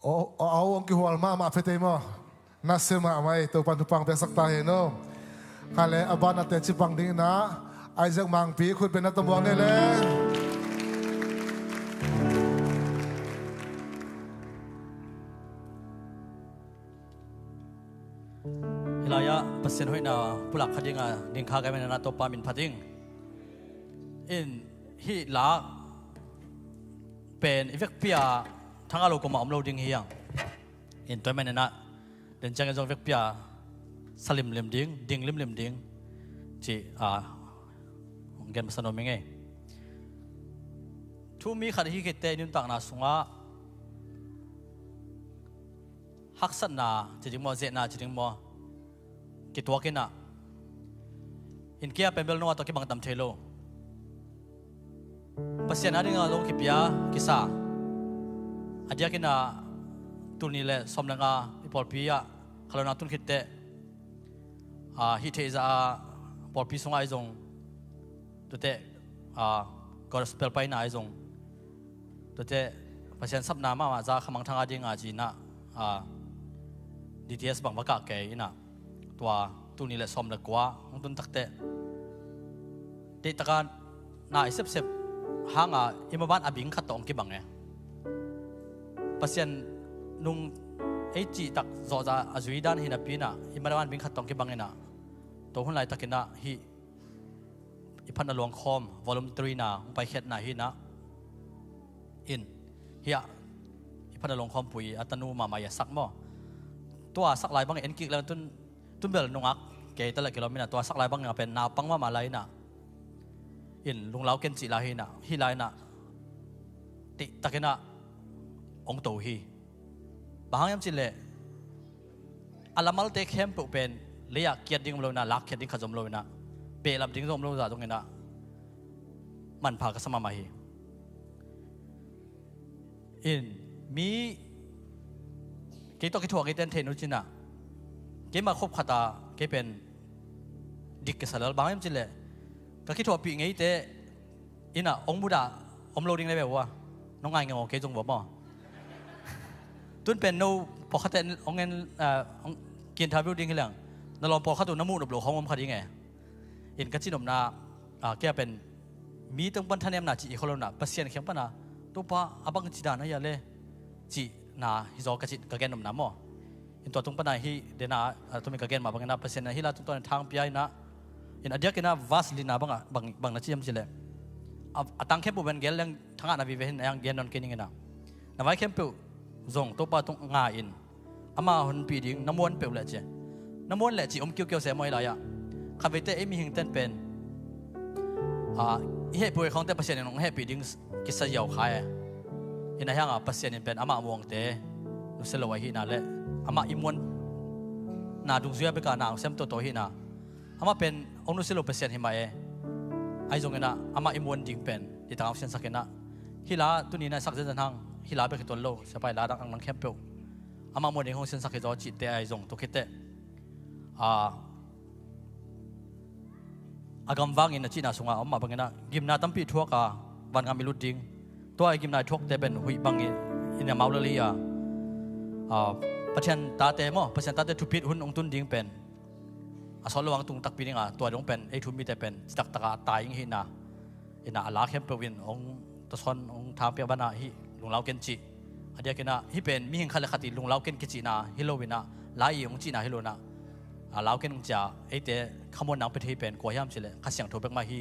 เอาองค์กิหัวมาเฟตมอนัสมาไหมตัวปันทุปังเปสักตาเห็นโนคาเลอบานาเตจิปังดิ้งนะไอเซกมังปีคุณเป็นนัตบวงเนี่ยเลย hilaya pasien hoina pulak khadinga dingkha ga mena to pamin phading in hi la pen evek pia thanga lo ko ma amlo ding hiang in toy mena den chang jong vek pia salim lem ding lim ding chi a gen masano menge thu mi khad hi ke te nin tak na sunga haksan na chi mo ze na chi mo ki tua kina in kia pembel no ato ki bang tam thelo pasien adinga long ki pia kisa adia kina tunile somlanga ipol pia khalona tun khitte hi theiza pol pi songa izong tote gospel pai na izong tote pasien sabna ma za khamang thanga dinga ji na DTS bang waka ke inaตัวตัวนี้แหละสมเลยกว่าของตุนตักเตะเด็กตะการน่าเสพห่างอิมาบ้านอบิงขัดตองกี่บังไงปัศยันนุ่งจีตักโจจะอาจุยด้านหินาปีน่ะอิมาบ้านบิงขัดตองกี่บังไงน่ะตัวคนไหนตักกินน่ะฮีอิพันธ์หลวงคอมวอลุ่ม3น่ะไปเข็ดน่ะฮีน่ะอินฮีอิพันธ์หลวงคอมปุ๋ยอัตโนมาไม่สักมั้งตัวสักหลายบังเอ็นกิกแล้วตุนเบลนงอักเกยตะละกิโลเมตรตัวสักหลายบางอย่างเป็นนาปังมาลายน่ะอินลุงเล้าเกนจิลาฮีน่ะฮีลายน่ะติตะกิน่ะองตูฮีบางอย่างจิเลอัลลัมลเตคเฮมปุเป็นเลียเกียรติงลงน่ะลักเกียรติงขจมลงน่ะเปลับดิ้งขจมลงจากตรงนี้น่ะมันพากสมามาฮีอินมีเกยตอกิทัวเกยเต้นเทนุจิน่ะเกมาคบขัดตาเกเป็นดิกเกสลบางอย่างจิเลก็คิดว่าปีงี้เตอิน่ะองบุดาอมโลดิ้งได้แบบว่าน้องไงเงาเกจงบอกบ่ตุนเป็นโนพอขัดแต่องเงินเกียนทาวิวดิ้งกี่เรื่องนั่นลองพอขัดตัวน้ำมูดอบโลของผมขัดยังไงอินกัจจินมนาแกเป็นมีตั้งบันทันเนมนาจีอีกคนละน่ะเปอร์เซ็นต์เข้มปะนะตัวป้าอบังจิดานะอย่าเลยจีนาฮิโซกัจจิกะแกนนมน้ำมั้งอินตัวตรงปนัยฮีเดน่าตัวมีกระเกนมาบางนาเปอร์เซ็นต์ฮีลาตัวทางพิจารณาอินอดีตกินาวาสลินาบางนาชิมจิเลตั้งเข้มปูเป็นเกลยังทางอาวิเวหินยังเกนนนเกนิงนะนวัยเข้มปูส่งตัวป้าตรงงาอินอามาหุ่นปีดิ้งน้ำมันเปล่าเลยจีน้ำมันเลยจีเกี่ยวเสียมวยไรอะข้าพเจ้ามีหิงเต้นเป็นเฮ้ยป่วยของแต่เปอร์เซ็นต์น้องเฮ้ยปีดิ้งกิสยาวขายอินอะไรอย่างเปอร์เซ็นต์เป็นอามาม่วงเตะนุสโลวาฮีน่าเลยอามาอิมวนนาดุงเสียไปกันนาเซมตัวหินาอามาเป็นองค์นุสิโลเปอร์เซ็นต์หิมาไอจงเงินอามาอิมวนดิ่งเป็นที่ต่างเส้นสักเงินฮิลาตัวนี้นะสักเส้นทางฮิลาไปขึ้นตัวโลสบายลาดังนังเข้มเปลอามาโมเดลของเส้นสักเงินจิตเตไอจงตัวคิดเตอากำวางอินจีน่าสงอาอามาบางเงินกิมนาตั้มปีทั่วกาวันงามิลุดดิ่งตัวไอกิมนาทั่วเตเป็นหุยบางอินยามาลลียประชันตาเตมอประชันตาเตทุพิษหุ่นองตุนดิ้งเป็นอาสอลวังตุงตักปีนิงตัวดงเป็นไอทุมีแต่เป็นตักตะตายยิงหินาอินาลาเข้มเปวินองตะซอนองทางเปียบันาฮิลุงเล้าเกนจิอเดียกินาฮิเป็นมีหิงคัลคติลุงเล้าเกนกิจินาฮิโลวินาลายองจินาฮิโลนาเล้าเกนองจ่าไอเตขมวนนางไปที่เป็นกัวยามสิเลขัดเสียงโทเบกมาฮี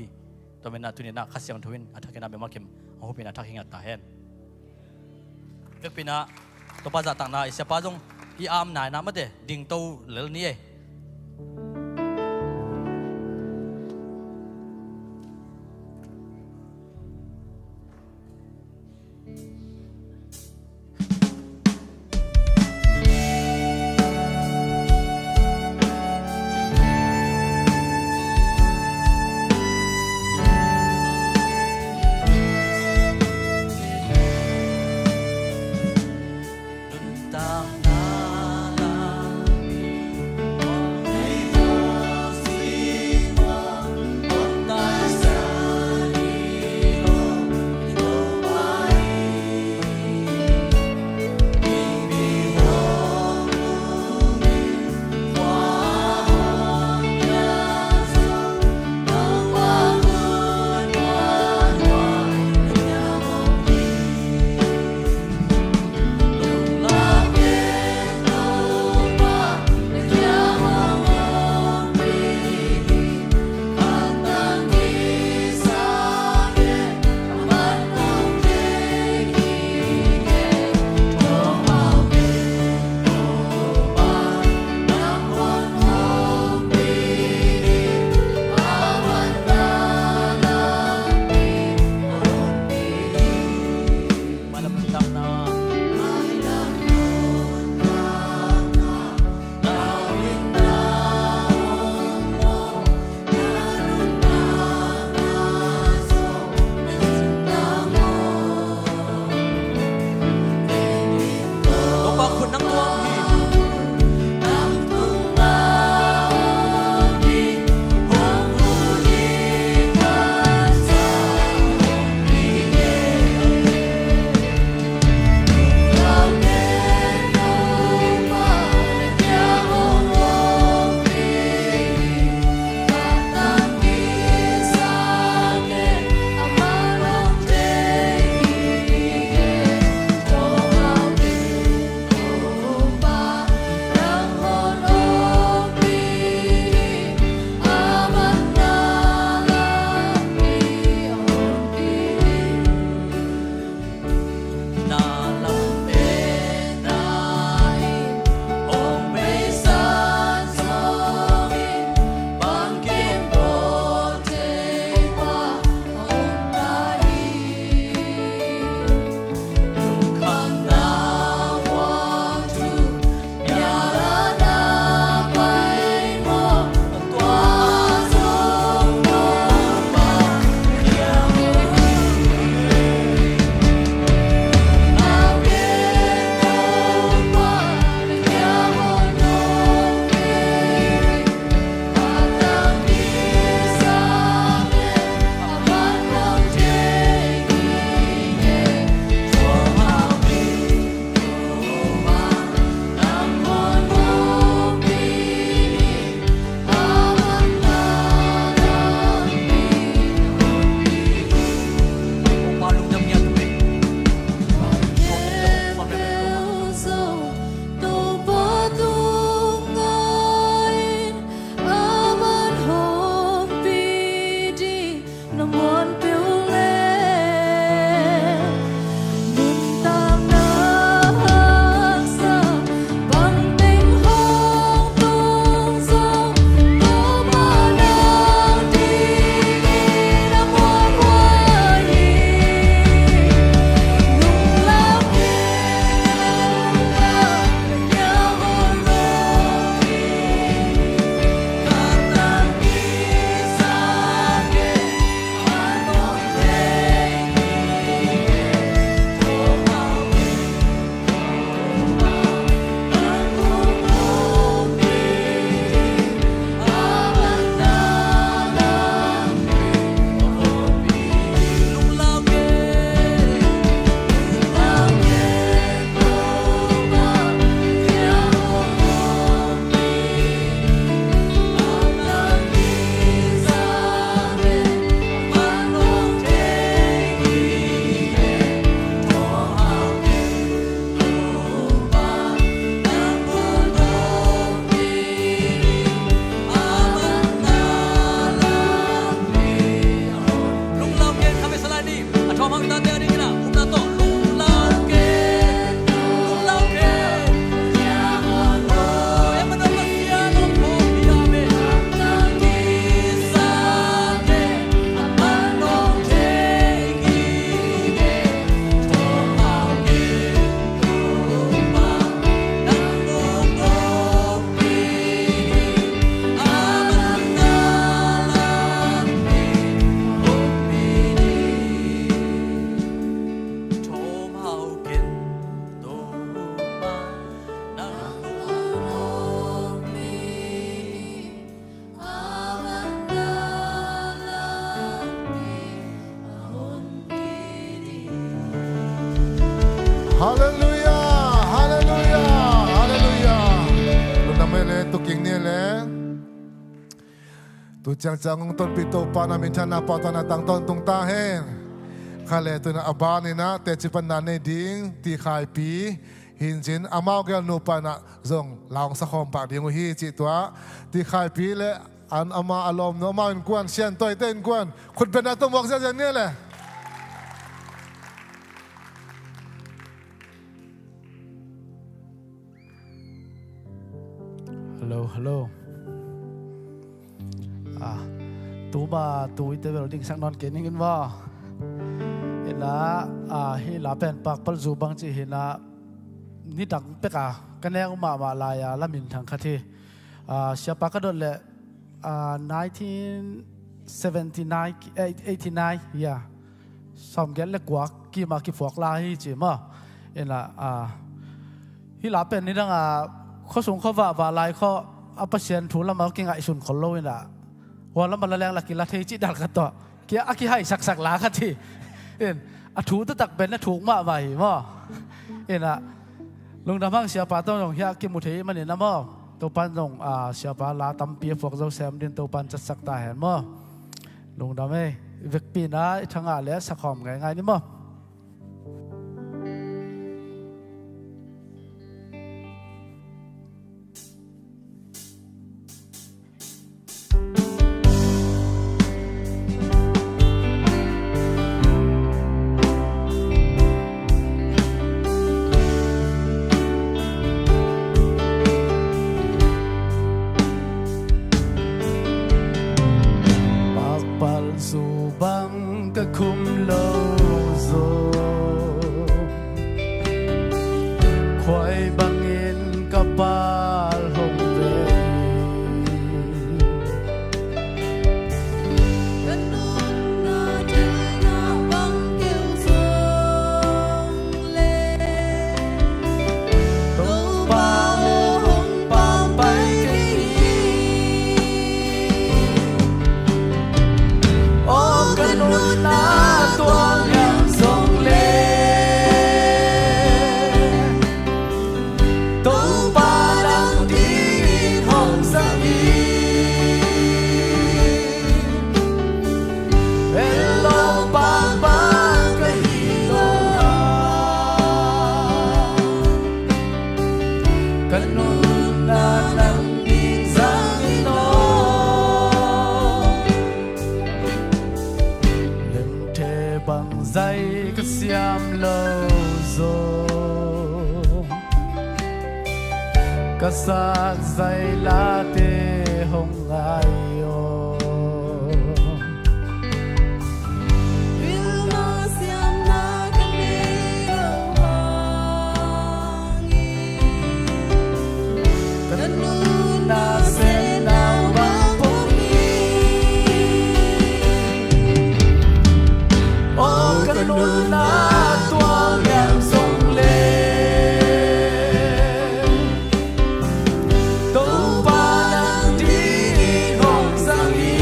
ตัวเป็นนาตุนินาขัดเสียงทวินอัฐกินาเบมาเข็มองหุปินาทักหิงอัตตาเฮนเบกปีนาตัวป้าจะต่างนาอิสป้าจงอีอามนายน้ำมาเดดิ่งโตเหลือนี้ ตุกิงเนี่ยแหละตุจังจังต้นปีโตปานามินชนะปาตนาตังต้นตุงตาเฮนข้าเลตุนะอบานีนะแต่จิปันนันในดิ้งตีขายปีหินจินอามาวเกลนูปานะจงลองสักคมปากดิ้งฮีจิตัวตีขายปีและอันอามาอารมณ์โนมาอินกวนเชียนตัวเต้นกวนคุณเป็นอะไรต้องบอกเสียเนี่ยแหละฮัลโหลฮัลโหลตูบาตูอิตเวลดิ้งสักนอนเกนิ่งกันว่าเห็นละเฮลาเป็นปากปลจูบังจีเห็นละนี่ดังเปกากันแนงมาลายละมินทางคดีเสียปากกระโดดเลย1989 yeah สมเด็จเล็กกว่ากี่มากี่ฟอกลาฮีจีมาเห็นละฮิลาเป็นนี่ดังข้อสงข้อว่าลายข้ออัปเชียนถูแล้วมาเก่งไอสุนคนโลวินะวันละมันละแรงละกินละเทจิดัลกันต่อเกี่ยอากิให้สักลาคัทีเอ็นถูตะตักเป็นนะถูกมาใหม่มาเอ็นลุงดำพังเสียป้าต้องเฮียกิมุทีมันเห็นนะมั่ตัวปันต้องเสียป้าลาตั้มเปียฟอกเจ้าแซมดินตัวปันจะสักตาเห็นมั่ลุงดำเอ้เวกปีนะทั้งอะไรสักหอมง่ายๆนี่มั่คุมโลโซคอยบังอินกับปาลหงเวกันนุนนาจึงนาบังเกี่ยวสงเลตัวปาโอหงปาไปโอ้กันนุนนาตัวยังทรงเลตัวปาดังดีห้องสังอีเอโลปาปากะฮิโลกันนุนนานังดีสังอิโนบังใจก็เสียมโลโซก็สักใจลาเตหงไอโอวิลนาเสียมนากันเดียวหางอีกันนูนาเซนาบังพงอีโอ้กันนุนนาตัวยังทรงเลตัวปานังดีห้องสังอี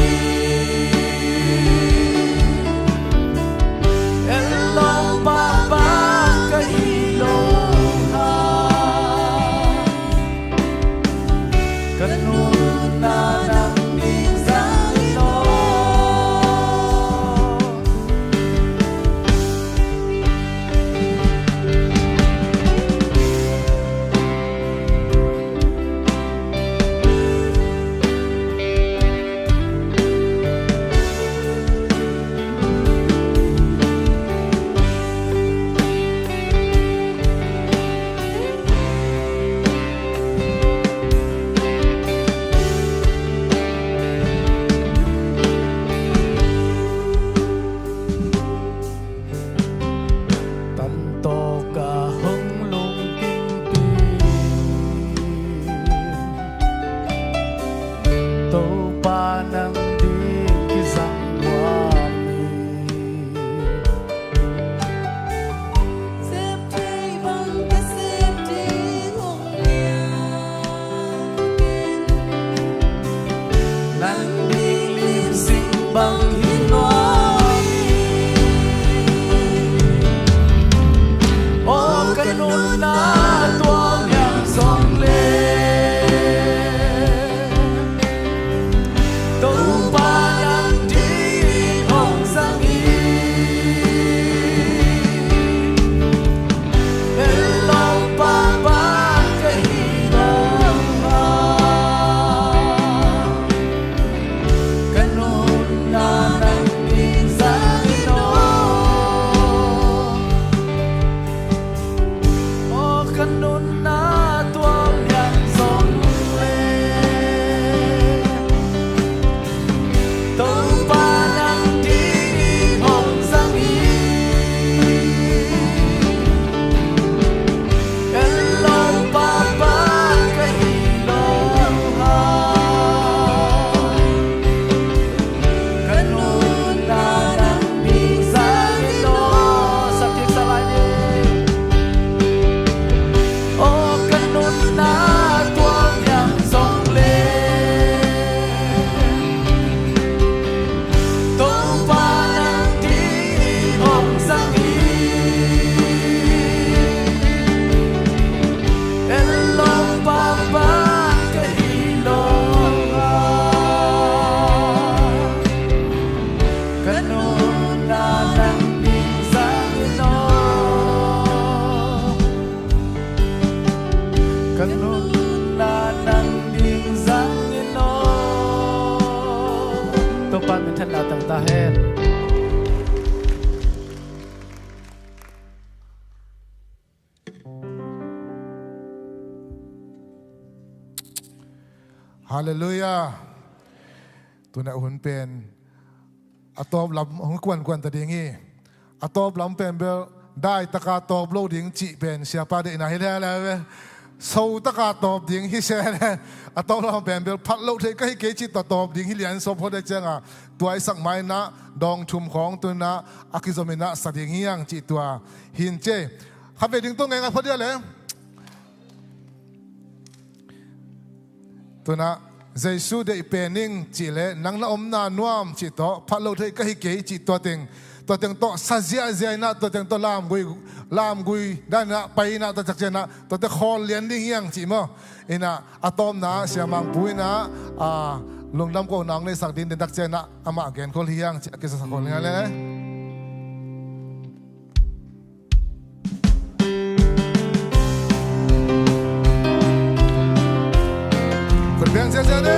เอโลปาปากะฮิโลฮากันนุนนานังดีสังโนตันโตกะหงลุงปิงปีโตปานังดีกิสังวามีเซฟเทบังกะเซฟเทหงเนียนันดีลิมสิงบังฮิโนโอ้กันนุนนาตัวยังทรงเล ฮาเลลูยาตัวนั้นหุ่นเป็นอัตอบลำหุ่นกวนตะดิ่งงี้อัตอบลำเป็นเบลได้ตะกาตอบโลดิ่งจีเป็นเสียปาเดน่าเห็นแล้วเว้ยสู้ตะกาตอบดิ่งฮิเซ่เลยอัตอบลำเป็นเบลพัดโลเทก็ให้เกจิตตอบดิ่งฮิเลียนสมพอได้เจ้าตัวไอ้สักไม้นะดองชุมของตัวนะอากิโซเมนะสัตย์เฮียงจีตัวหินเจขับไปถึงตัวไงกันพอดีเลยตัวนะเจสุได้เป็นนิ่งจีเลนังละอมนานวมจีโตพัดโลเทก็ให้เกจิตัวเต็งโตสัจจะเจนะตัวเต็งตัวลามกุยด้านนะไปนะตัวจักเจนะตัวเต็งคอเลียนดิ่งเฮียงจีมั้งอินะอะตอมนะเสียมังปุยนะลงดำก็นางในสักดินเดินตักเจนะอามาเกนคนเฮียงจะกิสสักคนงั้นเลยคนเบียงเจเน่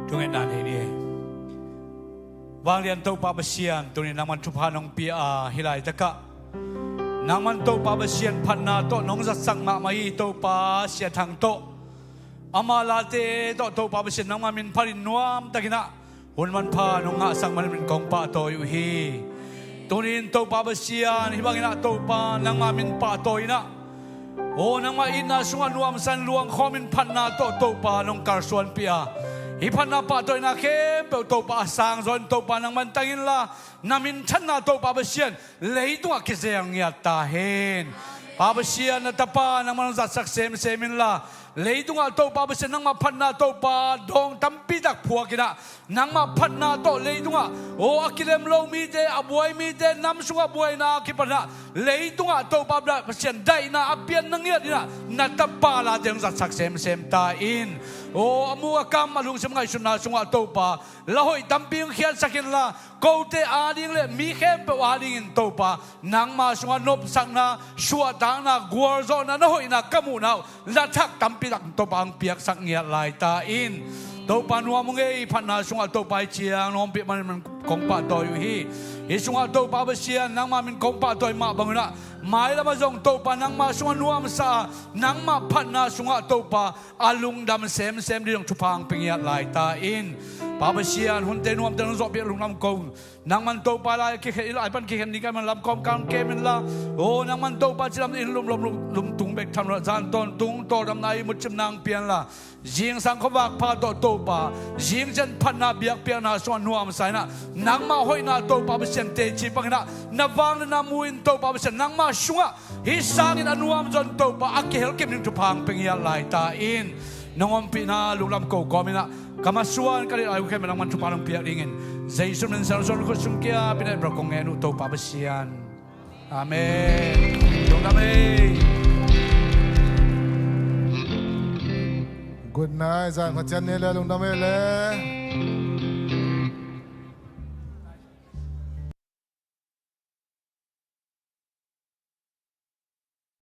ทุกเงินนานนี้วางเรียนโตปาบเชียนตัวนี้นางมันทุพานองปีอาฮิไลตะกะนางมันโตปาบเชียนพันนาโตน้องจัดสังมาไม่โตปาเสียทางโตอามาลาเตโตปาบเชียนนางมันมินพารินนวมตะกินะหุ่นมันพาน้องงาสังมันมินกองปาโตอยู่ฮีตัวนี้โตปาบเชียนฮิบังนะโตปานางมันมินปาโตยนะโอ้นางมาอินนาสวนรวมสันลวงขอมินพันนาโตปาน้องการสวนปีอาฮิพันนาปาโตยนาเข้มเปโตปาสางจนโตปานางมันตังินละนามินชันนาโตปาเบเชียนเลยตัวกิเซียงยาตาเห็นปาเบเชียนนาตปานางมันจัดสักเซมินละเลยตัวโตปาเบเชียนนางมาพันนาโตปาดงตั้มปีดักผัวกินะนางมาพันนาโตเลยตัวโอ้อกิเลมโลมีเดอบวยมีเดน้ำสุกบวยนาคิปันนะเลยตัวโตปาเบเชียนได้นาอเปียนนางเงียดนะนาตปาลาเดงจัดสักเซมตาอินโอ้มัวกำมาลุงสมัยสุนาสงะโตปาละหอยตั้มปีงเขียนสักินละกูเตอาดิงเลมีเข้มเปวาดิงโตปานางมาสงะนบสังนาชัวตางนากัวโซนาละหอยนากมูนาวละทักตั้มปีดักโตปาอังเปียกสักเงียลายตาอินโตปานัวมุงเอพันนาสงะโตปาเชียงน้องเปียมันกงปาโตอยู่ฮีฮิสงะโตปาเบเชียนนางมามินกงปาโตยมาบังนะหมายละมาจงโตปานางมาสงะนัวมสานางมาพันนาสงะโตปาอาลุงดำเซมดิงชุพังเปียลายตาอินปาเบเชียนหุ่นเตนวมเตนจบเปียลุงลำกงนางมันโตปาลายเขยไอปันเขยนี่กันมันลำกองกางเกมันละโอ้นางมันโตปาจิลำอินลุมตุงเบกทำระจานตอนตุงโตดำนายมุดจำนางเปียนละยิงสังขวักพาโตปายิงจันพันนาเบียกเปียนาส่วนนัวมใส่นะนางมาหอยนาโตปาเบเชียนเตจิปังนะนาวางนามุนโตปาเบเชียนนางมาชัวฮิสังอินอนุวามจนโตปาอักเฮลเก็บนิจุพังเปียลายตาอินน้องอมปีนาลุงลำโกกอมินะKamasuan kali ayu kami nang mantupalang piak dingin. Yesus mensalson ko sungkia pinay brakong enu to pabasian. Amen. Dong kami. Good night, Zan. Macam ni lah, lung damai le.